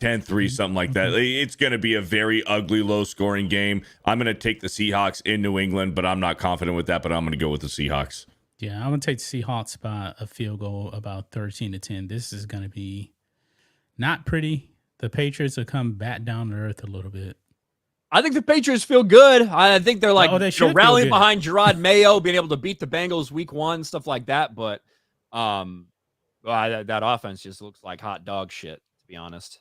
10-3, something like that. It's going to be a very ugly, low-scoring game. I'm going to take the Seahawks in New England, but I'm not confident with that, but I'm going to go with the Seahawks. Yeah, I'm going to take the Seahawks by a field goal, about 13-10. This is going to be not pretty. The Patriots will come back down to earth a little bit. I think the Patriots feel good. I think they're like rallying good. behind Gerard Mayo, being able to beat the Bengals week 1, stuff like that. But that offense just looks like hot dog shit, to be honest.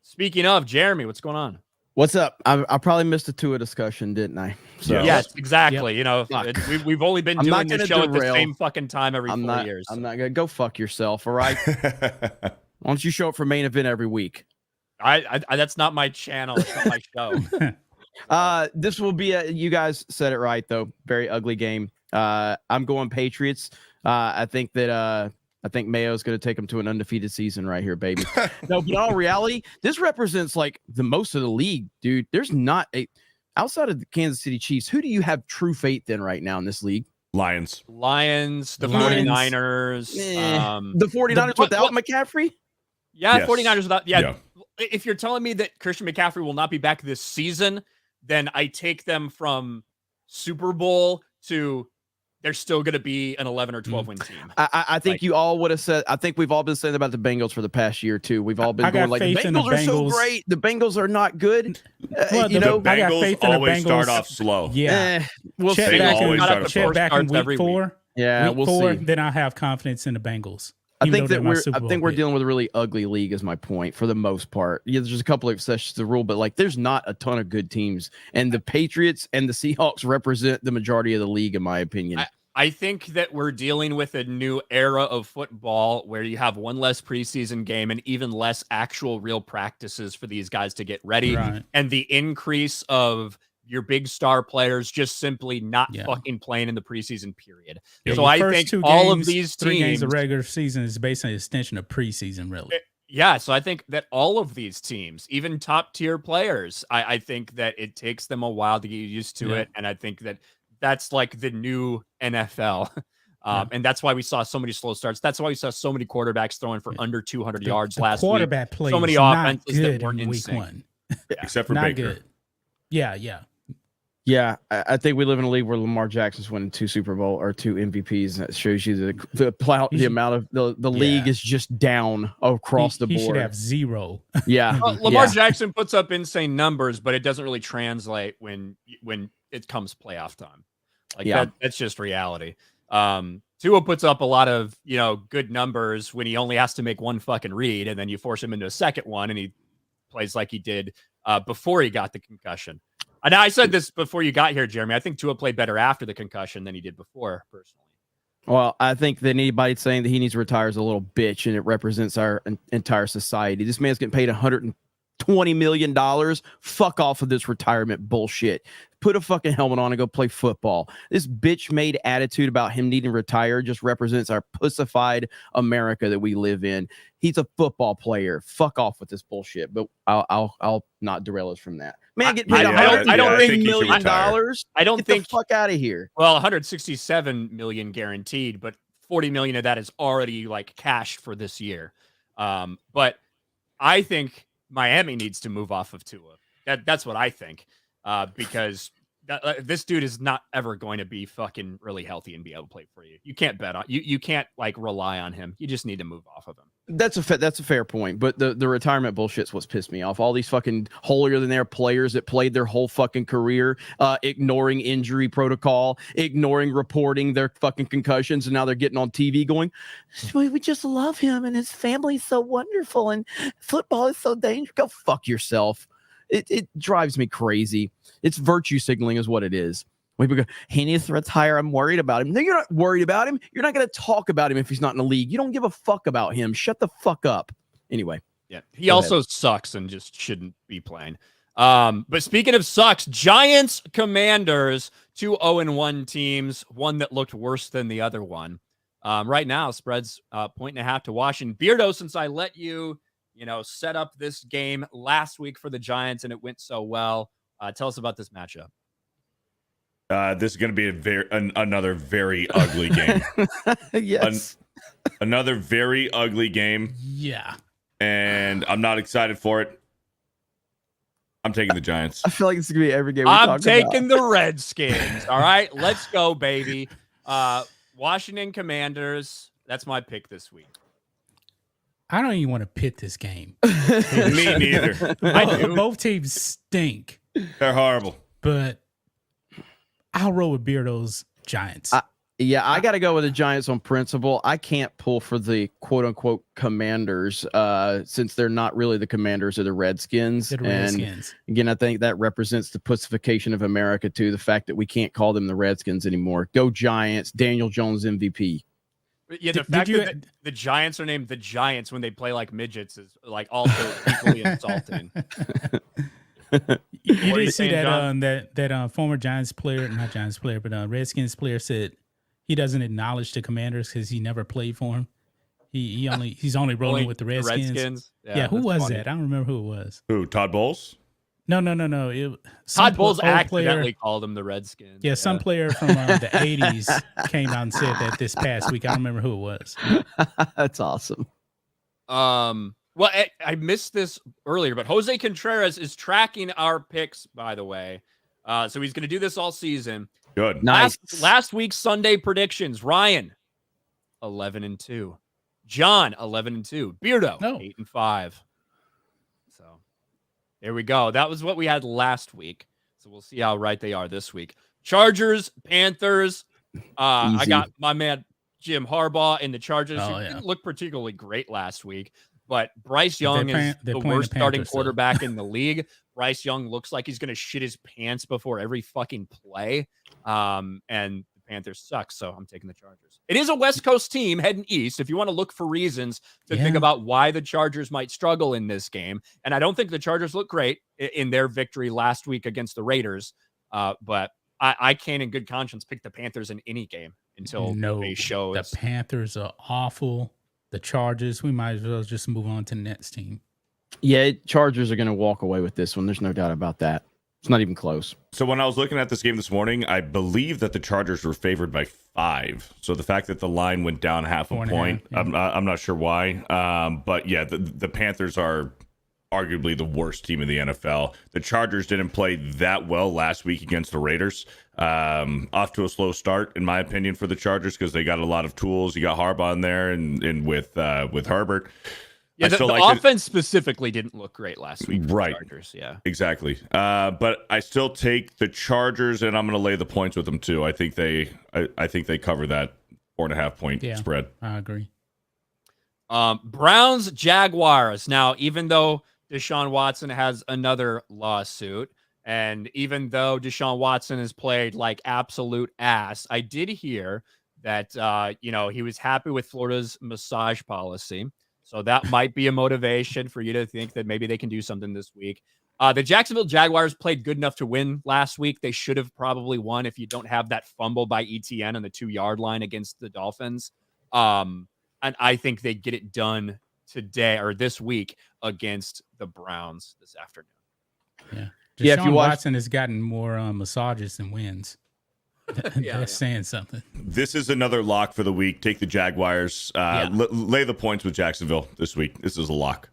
Speaking of, Jeremy, what's going on? What's up? I probably missed a Tua discussion, didn't I? So, yes, exactly. Yep. You know, we've only been doing this show at the same fucking time every 4 years. I'm not going to go fuck yourself, all right? Why don't you show up for main event every week? I that's not my channel. It's not my show. This will be you guys said it right, though. Very ugly game. I'm going Patriots. I think Mayo's going to take them to an undefeated season right here, baby. No, but in all reality, this represents like the most of the league, dude. There's not outside of the Kansas City Chiefs. Who do you have true faith in right now in this league? Lions, the 49ers. The 49ers without McCaffrey? Yeah, yes. 49ers without. Yeah. If you're telling me that Christian McCaffrey will not be back this season, then I take them from Super Bowl to they're still going to be an 11 or 12 win team. I think you all would have said. I think we've all been saying about the Bengals for the past year too. We've all been going like the Bengals are so great. The Bengals are not good. Well, the Bengals always start off slow. Yeah, we'll check see. back in week 4. Yeah, we'll see. Then I have confidence in the Bengals. I think we're dealing with a really ugly league is my point for the most part. Yeah, there's a couple of exceptions to the rule, but like there's not a ton of good teams, and the Patriots and the Seahawks represent the majority of the league, in my opinion. I think that we're dealing with a new era of football where you have one less preseason game and even less actual real practices for these guys to get ready. Right. And the increase of your big star players just simply not fucking playing in the preseason period. Yeah, so I think all of these 3 games of regular season is basically an extension of preseason, really. So I think that all of these teams, even top tier players, I think that it takes them a while to get used to it. And I think that that's like the new NFL. And that's why we saw so many slow starts. That's why we saw so many quarterbacks throwing for under 200 yards last week. Quarterback play so many offenses that weren't in week sync. 1. Except for not Baker. Good. Yeah. Yeah, I think we live in a league where Lamar Jackson's winning 2 Super Bowl or 2 MVPs. That shows you the amount of the league is just down across the board. He should have 0. Yeah, Lamar Jackson puts up insane numbers, but it doesn't really translate when it comes playoff time. That's just reality. Tua puts up a lot of good numbers when he only has to make one fucking read, and then you force him into a second one, and he plays like he did before he got the concussion. And I said this before you got here, Jeremy. I think Tua played better after the concussion than he did before, personally. Well, I think that anybody saying that he needs to retire is a little bitch, and it represents our entire society. This man's getting paid $120 million. Fuck off of this retirement bullshit. Put a fucking helmet on and go play football. This bitch-made attitude about him needing to retire just represents our pussified America that we live in. He's a football player. Fuck off with this bullshit. But I'll not derail us from that. Man, get paid $100 million. I don't think the fuck out of here. Well, 167 million guaranteed, but 40 million of that is already like cash for this year. But I think Miami needs to move off of Tua. That's what I think. Because this dude is not ever going to be fucking really healthy and be able to play for you. You can't bet on you can't like rely on him. You just need to move off of him. That's a fair point, but the retirement bullshit's what's pissed me off. All these fucking holier than air players that played their whole fucking career, ignoring injury protocol, ignoring reporting their fucking concussions, and now they're getting on TV going, "We just love him and his family's so wonderful and football is so dangerous." Go fuck yourself. It drives me crazy. It's virtue signaling is what it is. People go, he needs to retire. I'm worried about him. No, you're not worried about him. You're not going to talk about him if he's not in the league. You don't give a fuck about him. Shut the fuck up. Anyway. Yeah. He also sucks and just shouldn't be playing. But speaking of sucks, Giants, Commanders, 2 0-1 teams, one that looked worse than the other one. Right now, spreads 1.5 to Washington. Beardo, since I let you set up this game last week for the Giants and it went so well, tell us about this matchup. This is going to be another very ugly game. Yes. Another very ugly game. Yeah. and I'm not excited for it. I'm taking the Giants. I feel like this is gonna be every game. I'm taking the Redskins. All right, let's go, baby. Washington Commanders. That's my pick this week. I don't even want to pit this game. Me neither. Both teams stink. They're horrible. But I'll roll with Beardo's Giants. I got to go with the Giants on principle. I can't pull for the quote unquote Commanders since they're not really the Commanders of the Redskins. And again, I think that represents the pussification of America too. The fact that we can't call them the Redskins anymore. Go Giants. Daniel Jones MVP. Yeah, the fact that the Giants are named the Giants when they play like midgets is like also equally insulting. You did see that former Giants player, not Giants player, but Redskins player said he doesn't acknowledge the Commanders because he never played for him. He's only rolling with the Redskins. Yeah, who was that? I don't remember who it was. Who? Todd Bowles? No. Todd Bowles accidentally called them the Redskins. Yeah, some player from the 80s came out and said that this past week. I don't remember who it was. That's awesome. Well, I missed this earlier, but Jose Contreras is tracking our picks, by the way. So he's going to do this all season. Good. Nice. Last week's Sunday predictions. Ryan, 11-2. John, 11-2. Beardo, 8-5. So there we go. That was what we had last week. So we'll see how right they are this week. Chargers, Panthers. I got my man Jim Harbaugh in the Chargers. Who didn't look particularly great last week. But Bryce Young is the worst starting quarterback in the league. Bryce Young looks like he's going to shit his pants before every fucking play. And the Panthers suck, so I'm taking the Chargers. It is a West Coast team heading east. If you want to look for reasons to think about why the Chargers might struggle in this game, and I don't think the Chargers look great in their victory last week against the Raiders, but I can't in good conscience pick the Panthers in any game until they show the Panthers are awful. The Chargers, we might as well just move on to the next team. Yeah, Chargers are going to walk away with this one. There's no doubt about that. It's not even close. So when I was looking at this game this morning, I believe that the Chargers were favored by 5. So the fact that the line went down half a point, I'm not sure why. But yeah, the Panthers are arguably the worst team in the NFL. The Chargers didn't play that well last week against the Raiders. Off to a slow start, in my opinion, for the Chargers because they got a lot of tools. You got Harbaugh in there, and with Herbert. Yeah, the offense specifically didn't look great last week. Right. Chargers, yeah. Exactly. But I still take the Chargers, and I'm going to lay the points with them too. I think they cover that 4.5 point spread. I agree. Browns, Jaguars. Now, even though Deshaun Watson has another lawsuit, and even though Deshaun Watson has played like absolute ass, I did hear that he was happy with Florida's massage policy. So that might be a motivation for you to think that maybe they can do something this week. The Jacksonville Jaguars played good enough to win last week. They should have probably won if you don't have that fumble by ETN on the 2-yard line against the Dolphins. And I think they get it done today or this week against the Browns this afternoon. Yeah. Deshaun Watson has gotten more massages than wins. That's saying something. This is another lock for the week. Take the Jaguars. Lay the points with Jacksonville this week. This is a lock.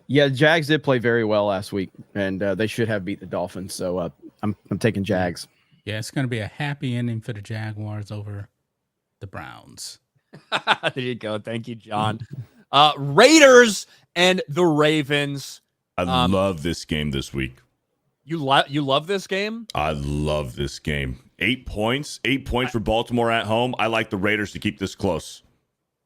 Yeah, Jags did play very well last week, and they should have beat the Dolphins. So I'm taking Jags. Yeah, it's going to be a happy ending for the Jaguars over the Browns. There you go. Thank you, John. Raiders and the Ravens. I love this game this week. You love this game? I love this game. 8 points. 8 points for Baltimore at home. I like the Raiders to keep this close.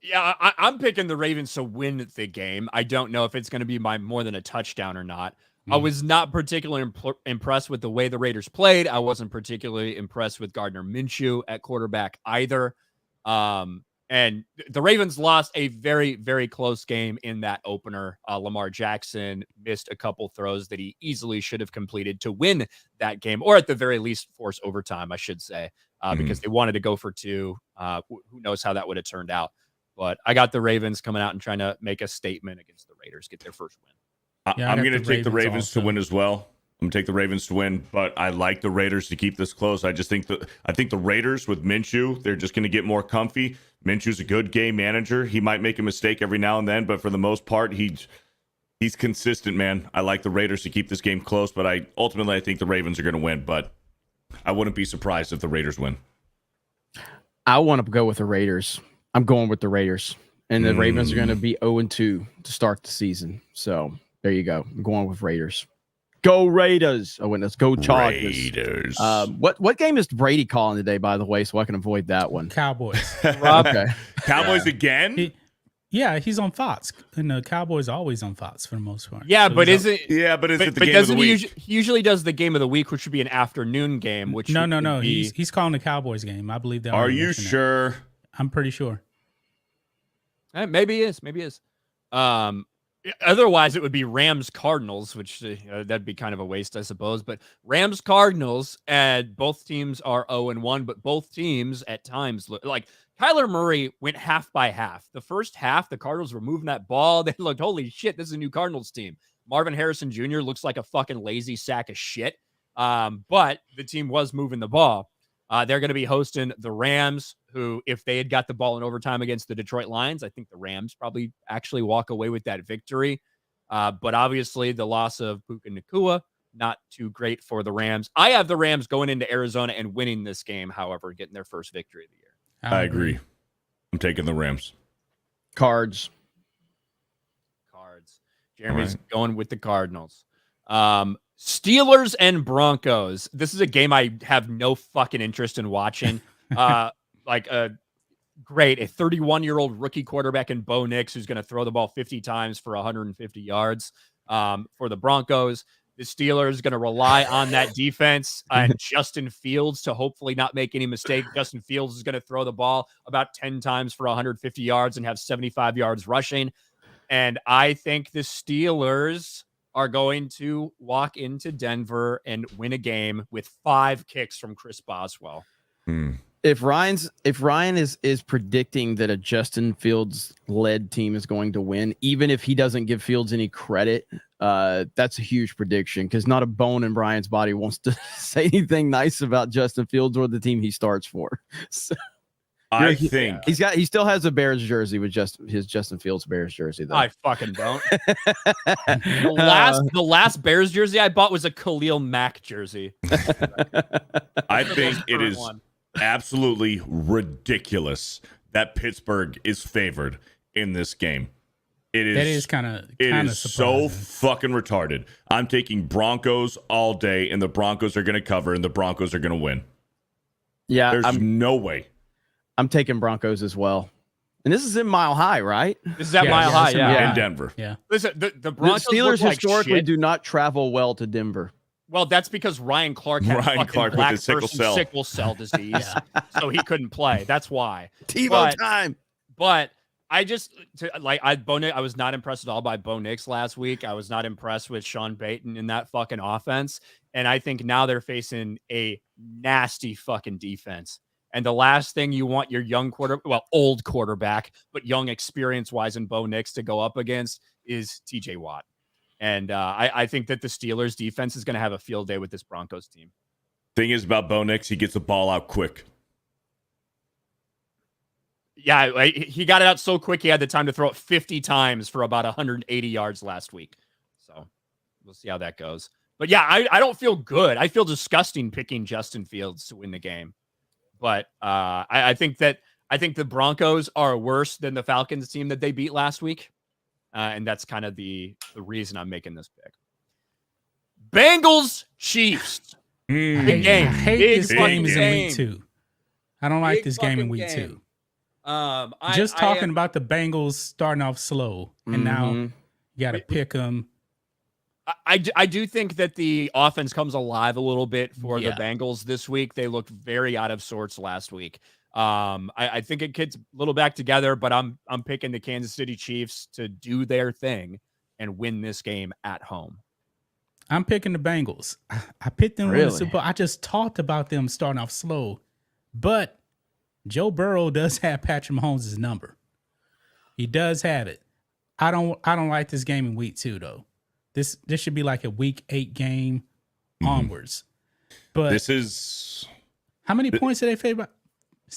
Yeah, I'm picking the Ravens to win the game. I don't know if it's going to be by more than a touchdown or not. I was not particularly impressed with the way the Raiders played. I wasn't particularly impressed with Gardner Minshew at quarterback either. And the Ravens lost a very, very close game in that opener. Lamar Jackson missed a couple throws that he easily should have completed to win that game, or at the very least force overtime, I should say, because they wanted to go for 2. Who knows how that would have turned out. But I got the Ravens coming out and trying to make a statement against the Raiders, get their first win. I'm going to take the Ravens to win as well. I'm going to take the Ravens to win, but I like the Raiders to keep this close. I think the Raiders with Minshew, they're just going to get more comfy. Minshew's a good game manager. He might make a mistake every now and then, but for the most part, he's consistent, man. I like the Raiders to keep this game close, but I think the Ravens are going to win, but I wouldn't be surprised if the Raiders win. I want to go with the Raiders. I'm going with the Raiders. And the Ravens are going to be 0-2 to start the season. So there you go. I'm going with Raiders. Go Raiders. Oh, and let's go Chargers. Raiders. What game is Brady calling today, by the way, so I can avoid that one? Cowboys. Okay. Cowboys again? He's on Fox. And the Cowboys are always on Fox for the most part. Yeah, So but he's is it? Yeah, but is it the But game of the doesn't week? he usually does the game of the week, which should be an afternoon game? Which No. would be- He's calling the Cowboys game. I believe that. Are you sure? I'm pretty sure. Maybe he is. Maybe he is. Otherwise, it would be Rams Cardinals, which that'd be kind of a waste, I suppose. But Rams Cardinals, and both teams are 0-1, but both teams at times look like Kyler Murray went half by half. The first half, the Cardinals were moving that ball. They looked, holy shit, this is a new Cardinals team. Marvin Harrison Jr. looks like a fucking lazy sack of shit. But the team was moving the ball. They're going to be hosting the Rams, who, if they had got the ball in overtime against the Detroit Lions, I think the Rams probably actually walk away with that victory. But obviously, the loss of Puka Nacua, not too great for the Rams. I have the Rams going into Arizona and winning this game, however, getting their first victory of the year. I agree. I'm taking the Rams. Cards. Jeremy's going with the Cardinals. Steelers and Broncos. This is a game I have no fucking interest in watching. Great, a 31-year-old rookie quarterback in Bo Nix who's going to throw the ball 50 times for 150 yards for the Broncos. The Steelers going to rely on that defense and Justin Fields to hopefully not make any mistake. Justin Fields is going to throw the ball about 10 times for 150 yards and have 75 yards rushing. And I think the Steelers are going to walk into Denver and win a game with 5 kicks from Chris Boswell. If Ryan is predicting that a Justin Fields led team is going to win, even if he doesn't give Fields any credit, that's a huge prediction because not a bone in Brian's body wants to say anything nice about Justin Fields or the team he starts for. So, I think he still has a Bears jersey with his Justin Fields Bears jersey though. I fucking don't. The last Bears jersey I bought was a Khalil Mack jersey. I think it is absolutely ridiculous that Pittsburgh is favored in this game. It is kind of so fucking retarded. I'm taking Broncos all day, and the Broncos are going to cover, and the Broncos are going to win. Yeah, there's no way. I'm taking Broncos as well. And this is in Mile High, right? This is at Mile High, yeah. In Denver. Yeah. Listen, the Broncos Steelers look like historically shit. do not travel well to Denver. Well, that's because Ryan Clark had fucking black with his sickle cell disease, so he couldn't play. That's why. TiVo time. But I just I was not impressed at all by Bo Nix last week. I was not impressed with Sean Payton in that fucking offense, and I think now they're facing a nasty fucking defense. And the last thing you want your old quarterback, but young experience-wise in Bo Nix to go up against is TJ Watt. And I think that the Steelers defense is going to have a field day with this Broncos team. Thing is about Bo Nix, he gets the ball out quick. Yeah, he got it out so quick, he had the time to throw it 50 times for about 180 yards last week. So we'll see how that goes. But yeah, I don't feel good. I feel disgusting picking Justin Fields to win the game. But I think the Broncos are worse than the Falcons team that they beat last week. And that's kind of the reason I'm making this pick. Bengals Chiefs. Big game. I hate Big this game is in game. week 2. I don't like Big this game in fucking week game. 2. I Just talking am- about the Bengals starting off slow, and now you got to pick them. I do think that the offense comes alive a little bit for the Yeah. Bengals this week. They looked very out of sorts last week. I think it gets a little back together, but I'm picking the Kansas City Chiefs to do their thing and win this game at home. I'm picking the Bengals. I picked them to win the Super Bowl. I just talked about them starting off slow, but Joe Burrow does have Patrick Mahomes' number. He does have it. I don't like this game in week 2 though. This should be like a week 8 game onwards. But This is how many points did they favor?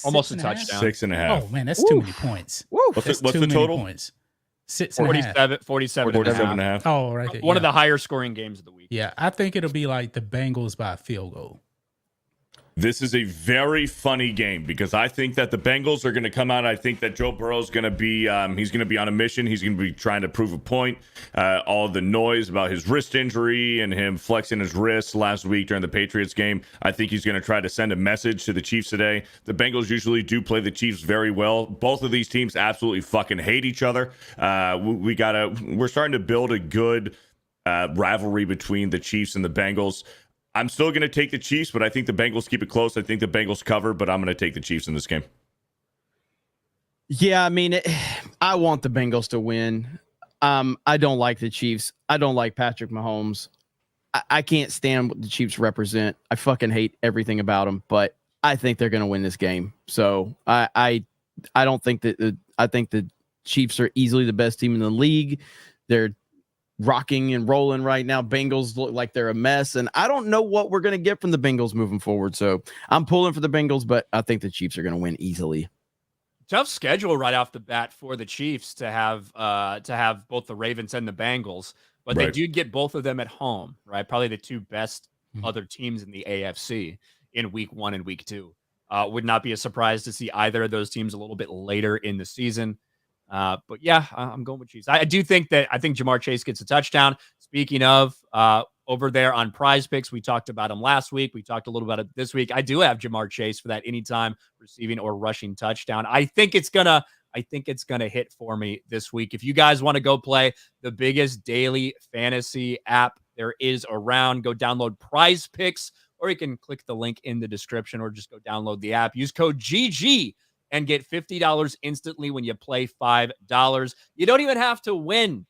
Almost a 6.5? touchdown. 6.5. Oh man, that's too many points. What's the total? Points. 6.5. 47 47 and a half. Oh, right there. One of the higher scoring games of the week. Yeah, I think it'll be like the Bengals by a field goal. This is a very funny game because I think that the Bengals are going to come out. I think that Joe Burrow is going to be he's going to be on a mission. He's going to be trying to prove a point. All the noise about his wrist injury and him flexing his wrist last week during the Patriots game, I think he's going to try to send a message to the Chiefs today. The Bengals usually do play the Chiefs very well. Both of these teams absolutely fucking hate each other. We're starting to build a good rivalry between the Chiefs and the Bengals. I'm still going to take the Chiefs, but I think the Bengals keep it close. I think the Bengals cover, but I'm going to take the Chiefs in this game. Yeah, I mean, I want the Bengals to win. I don't like the Chiefs. I don't like Patrick Mahomes. I can't stand what the Chiefs represent. I fucking hate everything about them, but I think they're going to win this game. So I don't think that I think the Chiefs are easily the best team in the league. They're rocking and rolling right now. Bengals look like they're a mess, and I don't know what we're going to get from the Bengals moving forward. So I'm pulling for the Bengals, but I think the Chiefs are going to win easily. Tough schedule right off the bat for the Chiefs to have both the Ravens and the Bengals, but they do get both of them at home, right? Probably the two best other teams in the AFC in week 1 and week 2. Would not be a surprise to see either of those teams a little bit later in the season. But yeah, I'm going with Chiefs. I think Jamar Chase gets a touchdown. Speaking of, over there on Prize Picks, we talked about him last week. We talked a little about it this week. I do have Jamar Chase for that anytime receiving or rushing touchdown. I think it's gonna hit for me this week. If you guys want to go play the biggest daily fantasy app there is around, go download Prize Picks, or you can click the link in the description, or just go download the app. Use code GG and get $50 instantly when you play $5. You don't even have to win.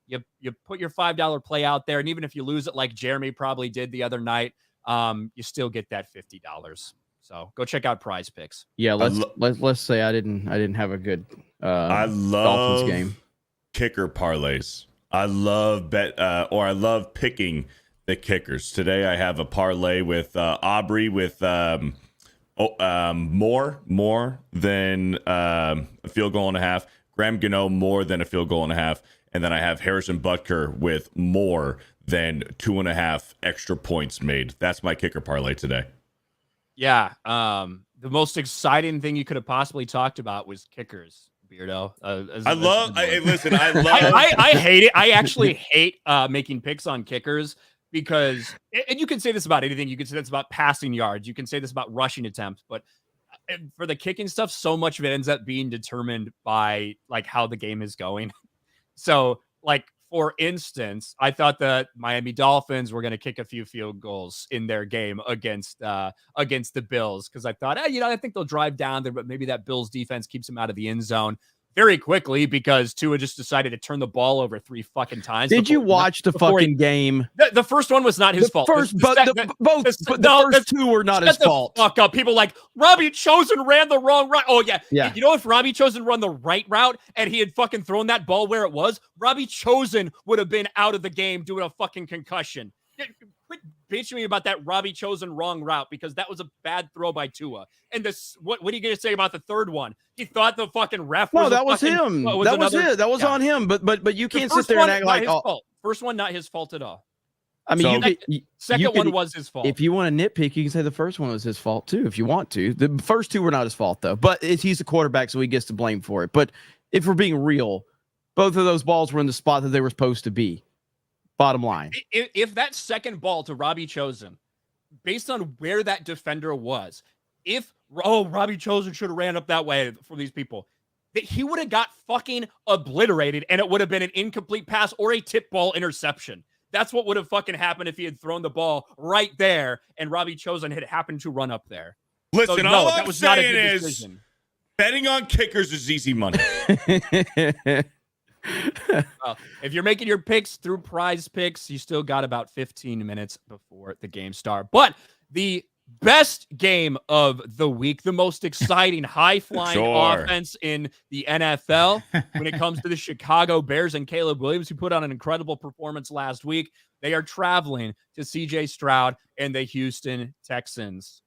You put your $5 play out there, and even if you lose it like Jeremy probably did the other night, you still get that $50. So go check out Prize Picks. Yeah, let's say I didn't have a good I love Dolphins game. Kicker parlays. I love picking the kickers. Today I have a parlay with Aubrey with more than a field goal and a half. Graham Gano more than a field goal and a half. And then I have Harrison Butker with more than 2.5 extra points made. That's my kicker parlay today. Yeah. The most exciting thing you could have possibly talked about was kickers, Beardo. I hate it. I actually hate making picks on kickers. Because, and you can say this about anything. You can say this about passing yards. You can say this about rushing attempts. But for the kicking stuff, so much of it ends up being determined by like how the game is going. So, like, for instance, I thought that Miami Dolphins were going to kick a few field goals in their game against the Bills, because I thought, I think they'll drive down there, but maybe that Bills defense keeps them out of the end zone very quickly because Tua just decided to turn the ball over 3 fucking times. Did you watch the fucking game? The first one was not his fault. The first two were not his fault. Fuck up. People like Robbie Chosen ran the wrong route. Oh yeah. You know, if Robbie Chosen run the right route and he had fucking thrown that ball where it was, Robbie Chosen would have been out of the game doing a fucking concussion. Quit bitching me about that Robbie Chosen wrong route, because that was a bad throw by Tua. And this, what are you going to say about the third one? He thought the fucking ref was that was him. That was on him. But you can't sit there and act like first one not his fault at all. I mean, second one was his fault. If you want to nitpick, you can say the first one was his fault too, if you want to. The first two were not his fault though. But he's the quarterback, so he gets to blame for it. But if we're being real, both of those balls were in the spot that they were supposed to be. Bottom line. If that second ball to Robbie Chosen, based on where that defender was, Robbie Chosen should have ran up that way for these people, that he would have got fucking obliterated, and it would have been an incomplete pass or a tip ball interception. That's what would have fucking happened if he had thrown the ball right there and Robbie Chosen had happened to run up there. Listen, so, all I'm saying is betting on kickers is easy money. Well, if you're making your picks through Prize Picks, you still got about 15 minutes before the game starts. But the best game of the week, the most exciting, high-flying offense in the NFL when it comes to the Chicago Bears and Caleb Williams, who put on an incredible performance last week. They are traveling to CJ Stroud and the Houston Texans.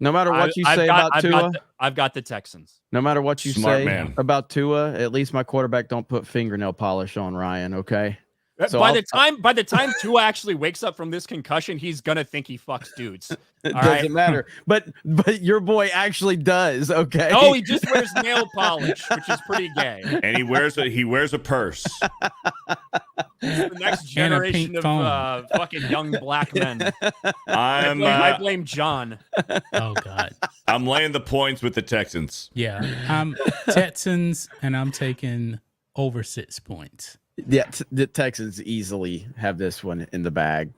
No matter what you say about Tua, I've got the Texans. no matter what you Smart say man. about Tua, at least my quarterback don't put fingernail polish on Ryan. Okay. So by the time Tua actually wakes up from this concussion, he's gonna think he fucks dudes. It All doesn't right? matter. But your boy actually does. Okay. Oh, he just wears nail polish, which is pretty gay. And he wears a purse. It's the next And a pink generation of phone. fucking young black men. I'm I blame John. Oh God. I'm laying the points with the Texans. Yeah. I'm Texans, and I'm taking over 6 points. Yeah, the Texans easily have this one in the bag.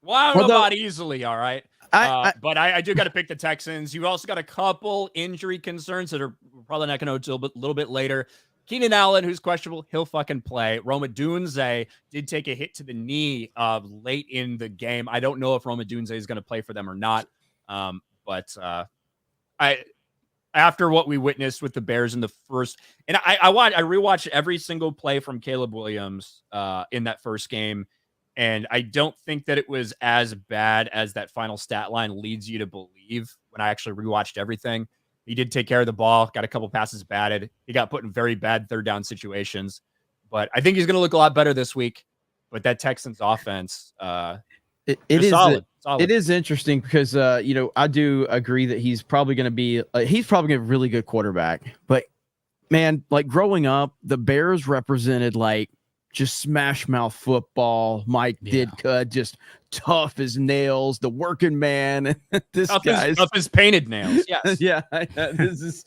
Well, I don't know about easily, all right. But I do got to pick the Texans. You've also got a couple injury concerns that are probably not going to know until a little bit later. Keenan Allen, who's questionable, he'll fucking play. Roma Dunze did take a hit to the knee late in the game. I don't know if Roma Dunze is going to play for them or not. But after what we witnessed with the Bears in the first, and I rewatched every single play from Caleb Williams in that first game, and I don't think that it was as bad as that final stat line leads you to believe. When I actually rewatched everything, he did take care of the ball, got a couple passes batted. He got put in very bad third down situations, but I think he's going to look a lot better this week. But that Texans offense, It is solid. It is interesting because I do agree that he's probably going to be a really good quarterback. But man, like growing up, the Bears represented like just smash mouth football. Mike Ditka, just tough as nails, the working man. This guy's tough as painted nails. Yes. Yeah. This is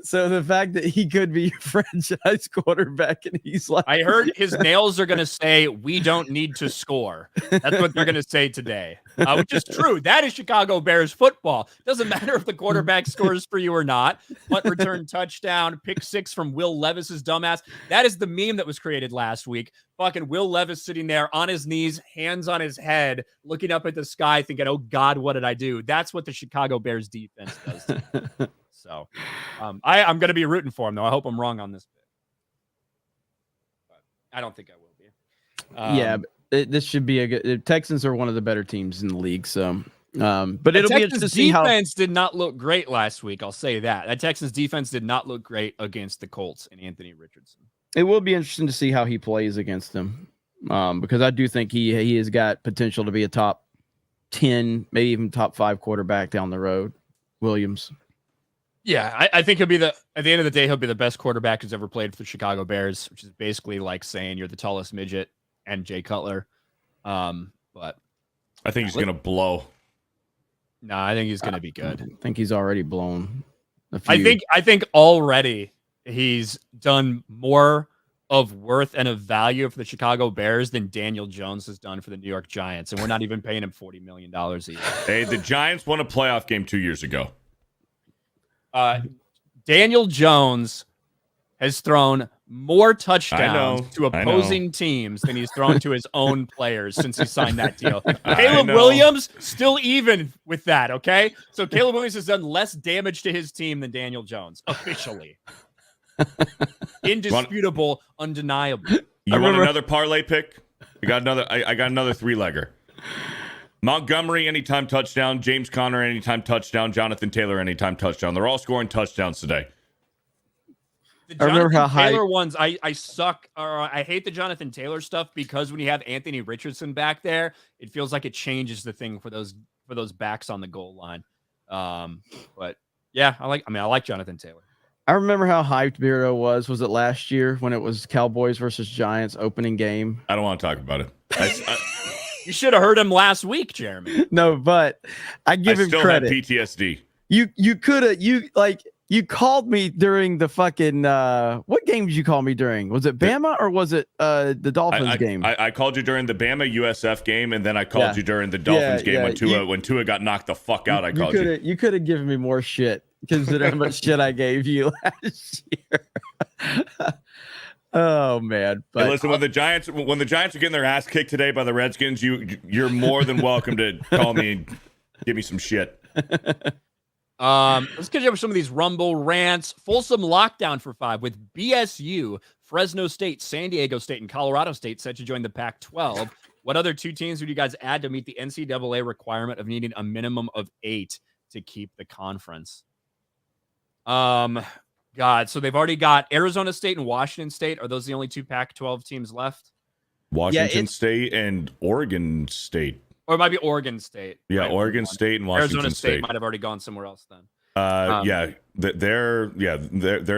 so the fact that he could be your franchise quarterback and he's like, I heard his nails are going to say, "We don't need to score." That's what they're going to say today, which is true. That is Chicago Bears football. Doesn't matter if the quarterback scores for you or not. Punt return touchdown, pick six from Will Levis's dumbass. That is the meme that was created last week. Fucking Will Levis sitting there on his knees, hands on his head, looking up at the sky, thinking, "Oh God, what did I do?" That's what the Chicago Bears defense does. So, I'm going to be rooting for him, though. I hope I'm wrong on this bit. But I don't think I will be. Yeah, this should be a good. The Texans are one of the better teams in the league, so. But it'll be interesting to see how defense did not look great last week. I'll say that. That Texans defense did not look great against the Colts and Anthony Richardson. It will be interesting to see how he plays against them, because I do think he has got potential to be a top 10, maybe even top 5 quarterback down the road. Williams. Yeah, I think at the end of the day, he'll be the best quarterback who's ever played for the Chicago Bears, which is basically like saying you're the tallest midget and Jay Cutler. But I think he's going to blow. No, I think he's going to be good. I think he's already blown a few. I think already he's done more of worth and of value for the Chicago Bears than Daniel Jones has done for the New York Giants, and we're not even paying him $40 million a year. Hey, the Giants won a playoff game 2 years ago. Daniel Jones has thrown more touchdowns to opposing teams than he's thrown to his own players since he signed that deal. Caleb Williams still even with that, okay? So Caleb Williams has done less damage to his team than Daniel Jones, officially. Indisputable, undeniable. You want another parlay pick? I got another 3-legger. Montgomery, anytime touchdown. James Conner, anytime touchdown. Jonathan Taylor, anytime touchdown. They're all scoring touchdowns today. The Jonathan Taylor ones, I suck. Or I hate the Jonathan Taylor stuff because when you have Anthony Richardson back there, it feels like it changes the thing for those backs on the goal line. But yeah, I like Jonathan Taylor. I remember how hyped Beardo was. Was it last year when it was Cowboys versus Giants opening game? I don't want to talk about it. You should have heard him last week, Jeremy. No, but I give him credit. Have PTSD. You called me during the fucking what game did you call me during? Was it Bama or was it the Dolphins game? I called you during the Bama USF game, and then I called you during the Dolphins game when Tua got knocked the fuck out. I called you. You could have given me more shit considering how much shit I gave you last year. Oh man! But hey, listen, when the Giants are getting their ass kicked today by the Redskins, you're more than welcome to call me and give me some shit. Let's catch up with some of these Rumble rants. Folsom lockdown for 5 with BSU, Fresno State, San Diego State, and Colorado State set to join the Pac-12. What other 2 teams would you guys add to meet the NCAA requirement of needing a minimum of 8? to keep the conference. God, so they've already got Arizona State and Washington State. Are those the only two Pac-12 teams left? Washington State and Oregon State. Or it might be Oregon State. Yeah, right? Oregon State and Washington Arizona State State might have already gone somewhere else then. They're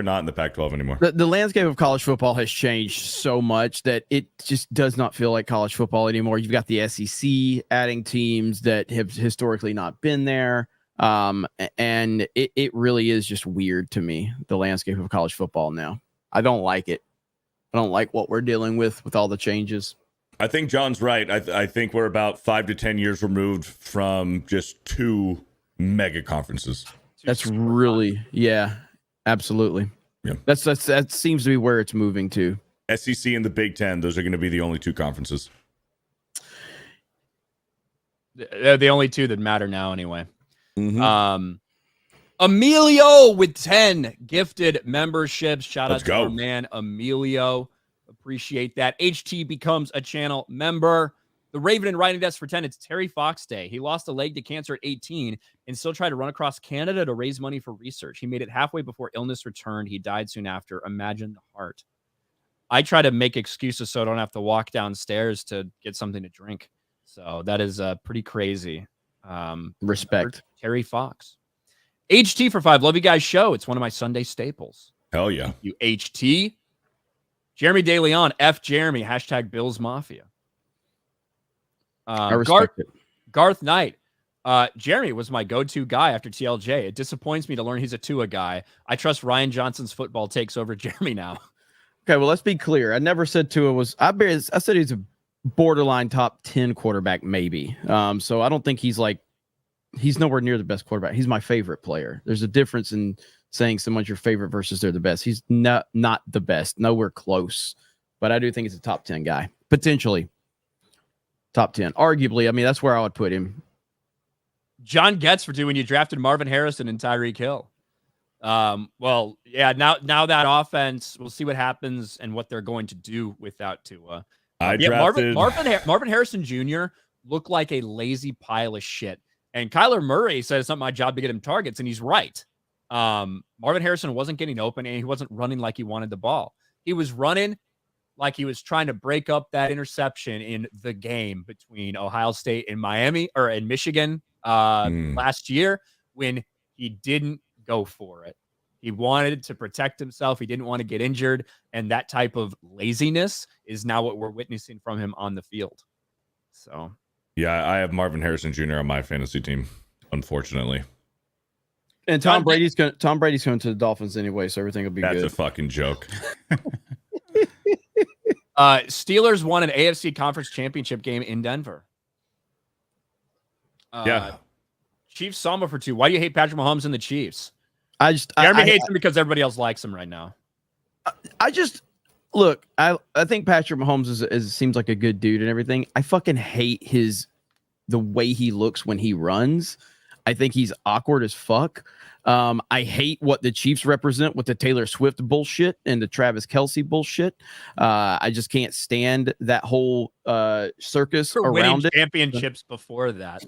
not in the Pac-12 anymore. The landscape of college football has changed so much that it just does not feel like college football anymore. You've got the SEC adding teams that have historically not been there. And it really is just weird to me, the landscape of college football now. I don't like it. I don't like what we're dealing with all the changes. I think John's right. I think we're about 5 to 10 years removed from just 2 mega conferences. That's really, absolutely. Yeah. That seems to be where it's moving to. SEC and the Big Ten, those are going to be the only 2 conferences. They're the only 2 that matter now anyway. Mm-hmm. Emilio with 10 gifted memberships. Shout Let's out to go. our man Emilio. Appreciate that. HT becomes a channel member. The Raven and Writing Desk for 10. It's Terry Fox Day. He lost a leg to cancer at 18 and still tried to run across Canada to raise money for research. He made it halfway before illness returned. He died soon after. Imagine the heart. I try to make excuses so I don't have to walk downstairs to get something to drink. So that is pretty crazy. Respect. Terry Fox. HT for 5. Love you guys' show. It's one of my Sunday staples. Hell yeah. You HT. Jeremy DeLeon. F Jeremy. Hashtag Bills Mafia. I respect it. Garth Knight. Jeremy was my go-to guy after TLJ. It disappoints me to learn he's a Tua guy. I trust Ryan Johnson's football takes over Jeremy now. Okay, well, let's be clear. I never said Tua was. I said he's a borderline top 10 quarterback, maybe. So I don't think he's nowhere near the best quarterback. He's my favorite player. There's a difference in saying someone's your favorite versus they're the best. He's not the best, nowhere close. But I do think he's a top 10 guy, potentially top 10. Arguably, I mean, that's where I would put him. John Getz for 2 when you drafted Marvin Harrison and Tyreek Hill. Well, yeah, now that offense, we'll see what happens and what they're going to do without Tua. Marvin Harrison Jr. looked like a lazy pile of shit. And Kyler Murray said it's not my job to get him targets, and he's right. Marvin Harrison wasn't getting open, and he wasn't running like he wanted the ball. He was running like he was trying to break up that interception in the game between Ohio State and Michigan last year when he didn't go for it. He wanted to protect himself. He didn't want to get injured. And that type of laziness is now what we're witnessing from him on the field. So, yeah, I have Marvin Harrison Jr. on my fantasy team, unfortunately. And Tom Brady's going to the Dolphins anyway, so everything will be good. That's a fucking joke. Steelers won an AFC Conference Championship game in Denver. Yeah. Chiefs Samba for 2. Why do you hate Patrick Mahomes and the Chiefs? Jeremy hates him because everybody else likes him right now. I think Patrick Mahomes seems like a good dude and everything. I fucking hate the way he looks when he runs. I think he's awkward as fuck. I hate what the Chiefs represent with the Taylor Swift bullshit and the Travis Kelce bullshit. I just can't stand that whole circus around it. Championships before that.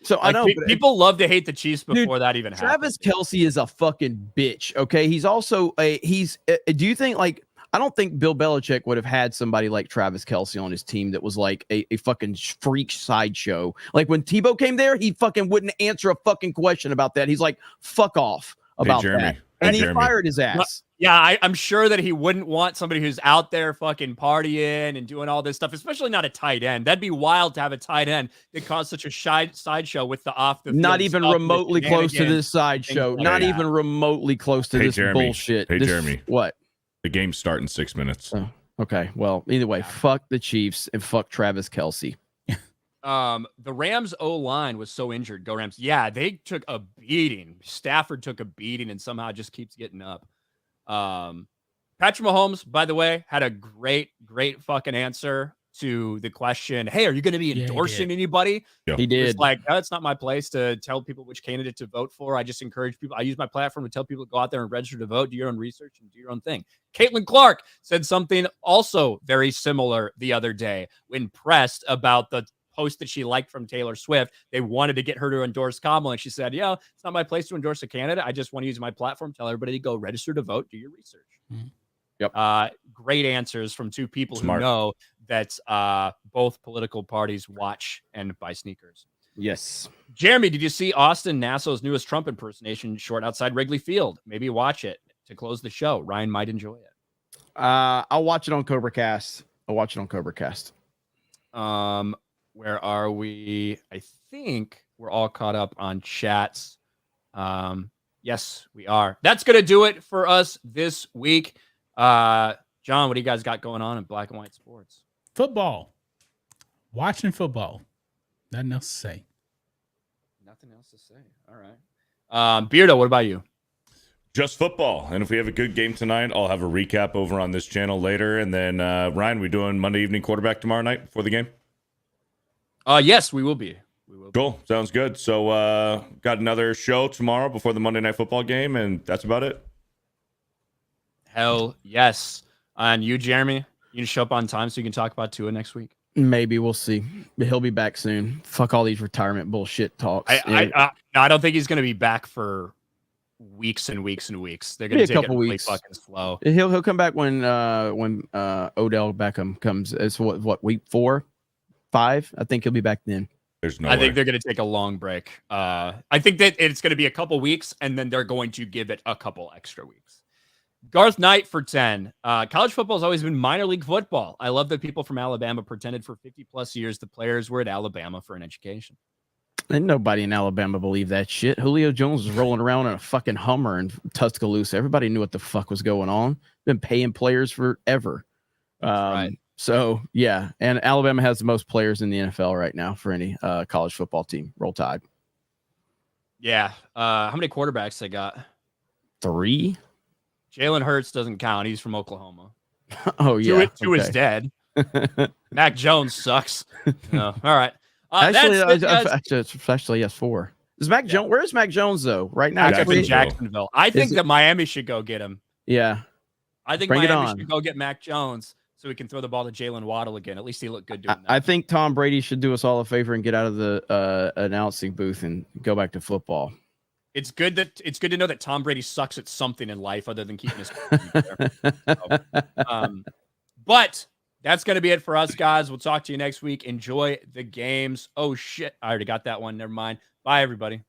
So I know people love to hate the Chiefs before that even happened. Travis Kelce is a fucking bitch. Okay, he's also do you think I don't think Bill Belichick would have had somebody like Travis Kelce on his team that was like a fucking freak sideshow. Like when Tebow came there, he fucking wouldn't answer a fucking question about that. He's like, fuck off about that. And he fired his ass. Yeah, I'm sure that he wouldn't want somebody who's out there fucking partying and doing all this stuff, especially not a tight end. That'd be wild to have a tight end that caused such a sideshow with the off the field. Not even remotely close to this sideshow. Not even remotely close to this bullshit. Hey, Jeremy. What? The game's starting in 6 minutes. Oh, okay. Well, either way, fuck the Chiefs and fuck Travis Kelce. The Rams O-line was so injured. Go Rams. Yeah, they took a beating. Stafford took a beating and somehow just keeps getting up. Patrick Mahomes, by the way, had a great fucking answer to the question, hey, are you going to be endorsing anybody? Yeah. He did. It's like, it's not my place to tell people which candidate to vote for. I just encourage people. I use my platform to tell people to go out there and register to vote, do your own research, and do your own thing. Caitlin Clark said something also very similar the other day when pressed about the post that she liked from Taylor Swift. They wanted to get her to endorse Kamala, and she said, "Yeah, it's not my place to endorse a candidate. I just want to use my platform, tell everybody to go register to vote, do your research." Mhm. Yep. Great answers from two people Smart. who know that both political parties watch and buy sneakers. Yes. Jeremy, did you see Austin Nassau's newest Trump impersonation short outside Wrigley Field? Maybe watch it to close the show. Ryan might enjoy it. I'll watch it on CobraCast. Where are we? I think we're all caught up on chats. Yes, we are. That's gonna do it for us this week. John, what do you guys got going on in black and white sports? Football. Watching football. Nothing else to say. Nothing else to say. All right. Beardo, what about you? Just football. And if we have a good game tonight, I'll have a recap over on this channel later. And then, Ryan, we doing Monday evening quarterback tomorrow night before the game? Yes, we will be. Cool. Sounds good. So, got another show tomorrow before the Monday night football game, and that's about it. Hell yes. And you, Jeremy, you can show up on time so you can talk about Tua next week. Maybe we'll see. But he'll be back soon. Fuck all these retirement bullshit talks. I don't think he's going to be back for weeks and weeks and weeks. They're going to take it really fucking slow. He'll come back when Odell Beckham comes. It's what week 4, 5. I think he'll be back then. There's no I way. think they're going to take a long break. I think that it's going to be a couple weeks, and then they're going to give it a couple extra weeks. Garth Knight for 10. College football has always been minor league football. I love that people from Alabama pretended for 50 plus years the players were at Alabama for an education. And nobody in Alabama believed that shit. Julio Jones was rolling around in a fucking Hummer in Tuscaloosa. Everybody knew what the fuck was going on. Been paying players forever. Right. So yeah, and Alabama has the most players in the NFL right now for any college football team. Roll Tide. Yeah. How many quarterbacks they got? 3. Jalen Hurts doesn't count. He's from Oklahoma. Oh yeah. Two is dead. Mac Jones sucks. No. All right. Actually, yes, 4. Is Mac Jones? Where's Mac Jones though? Right now, Back up in Jacksonville. I think that Miami should go get him. Yeah. I think Miami should go get Mac Jones so we can throw the ball to Jalen Waddle again. At least he looked good doing that. I think Tom Brady should do us all a favor and get out of the announcing booth and go back to football. It's good to know that Tom Brady sucks at something in life other than keeping his but that's going to be it for us, guys. We'll talk to you next week. Enjoy the games. Oh, shit. I already got that one. Never mind. Bye, everybody.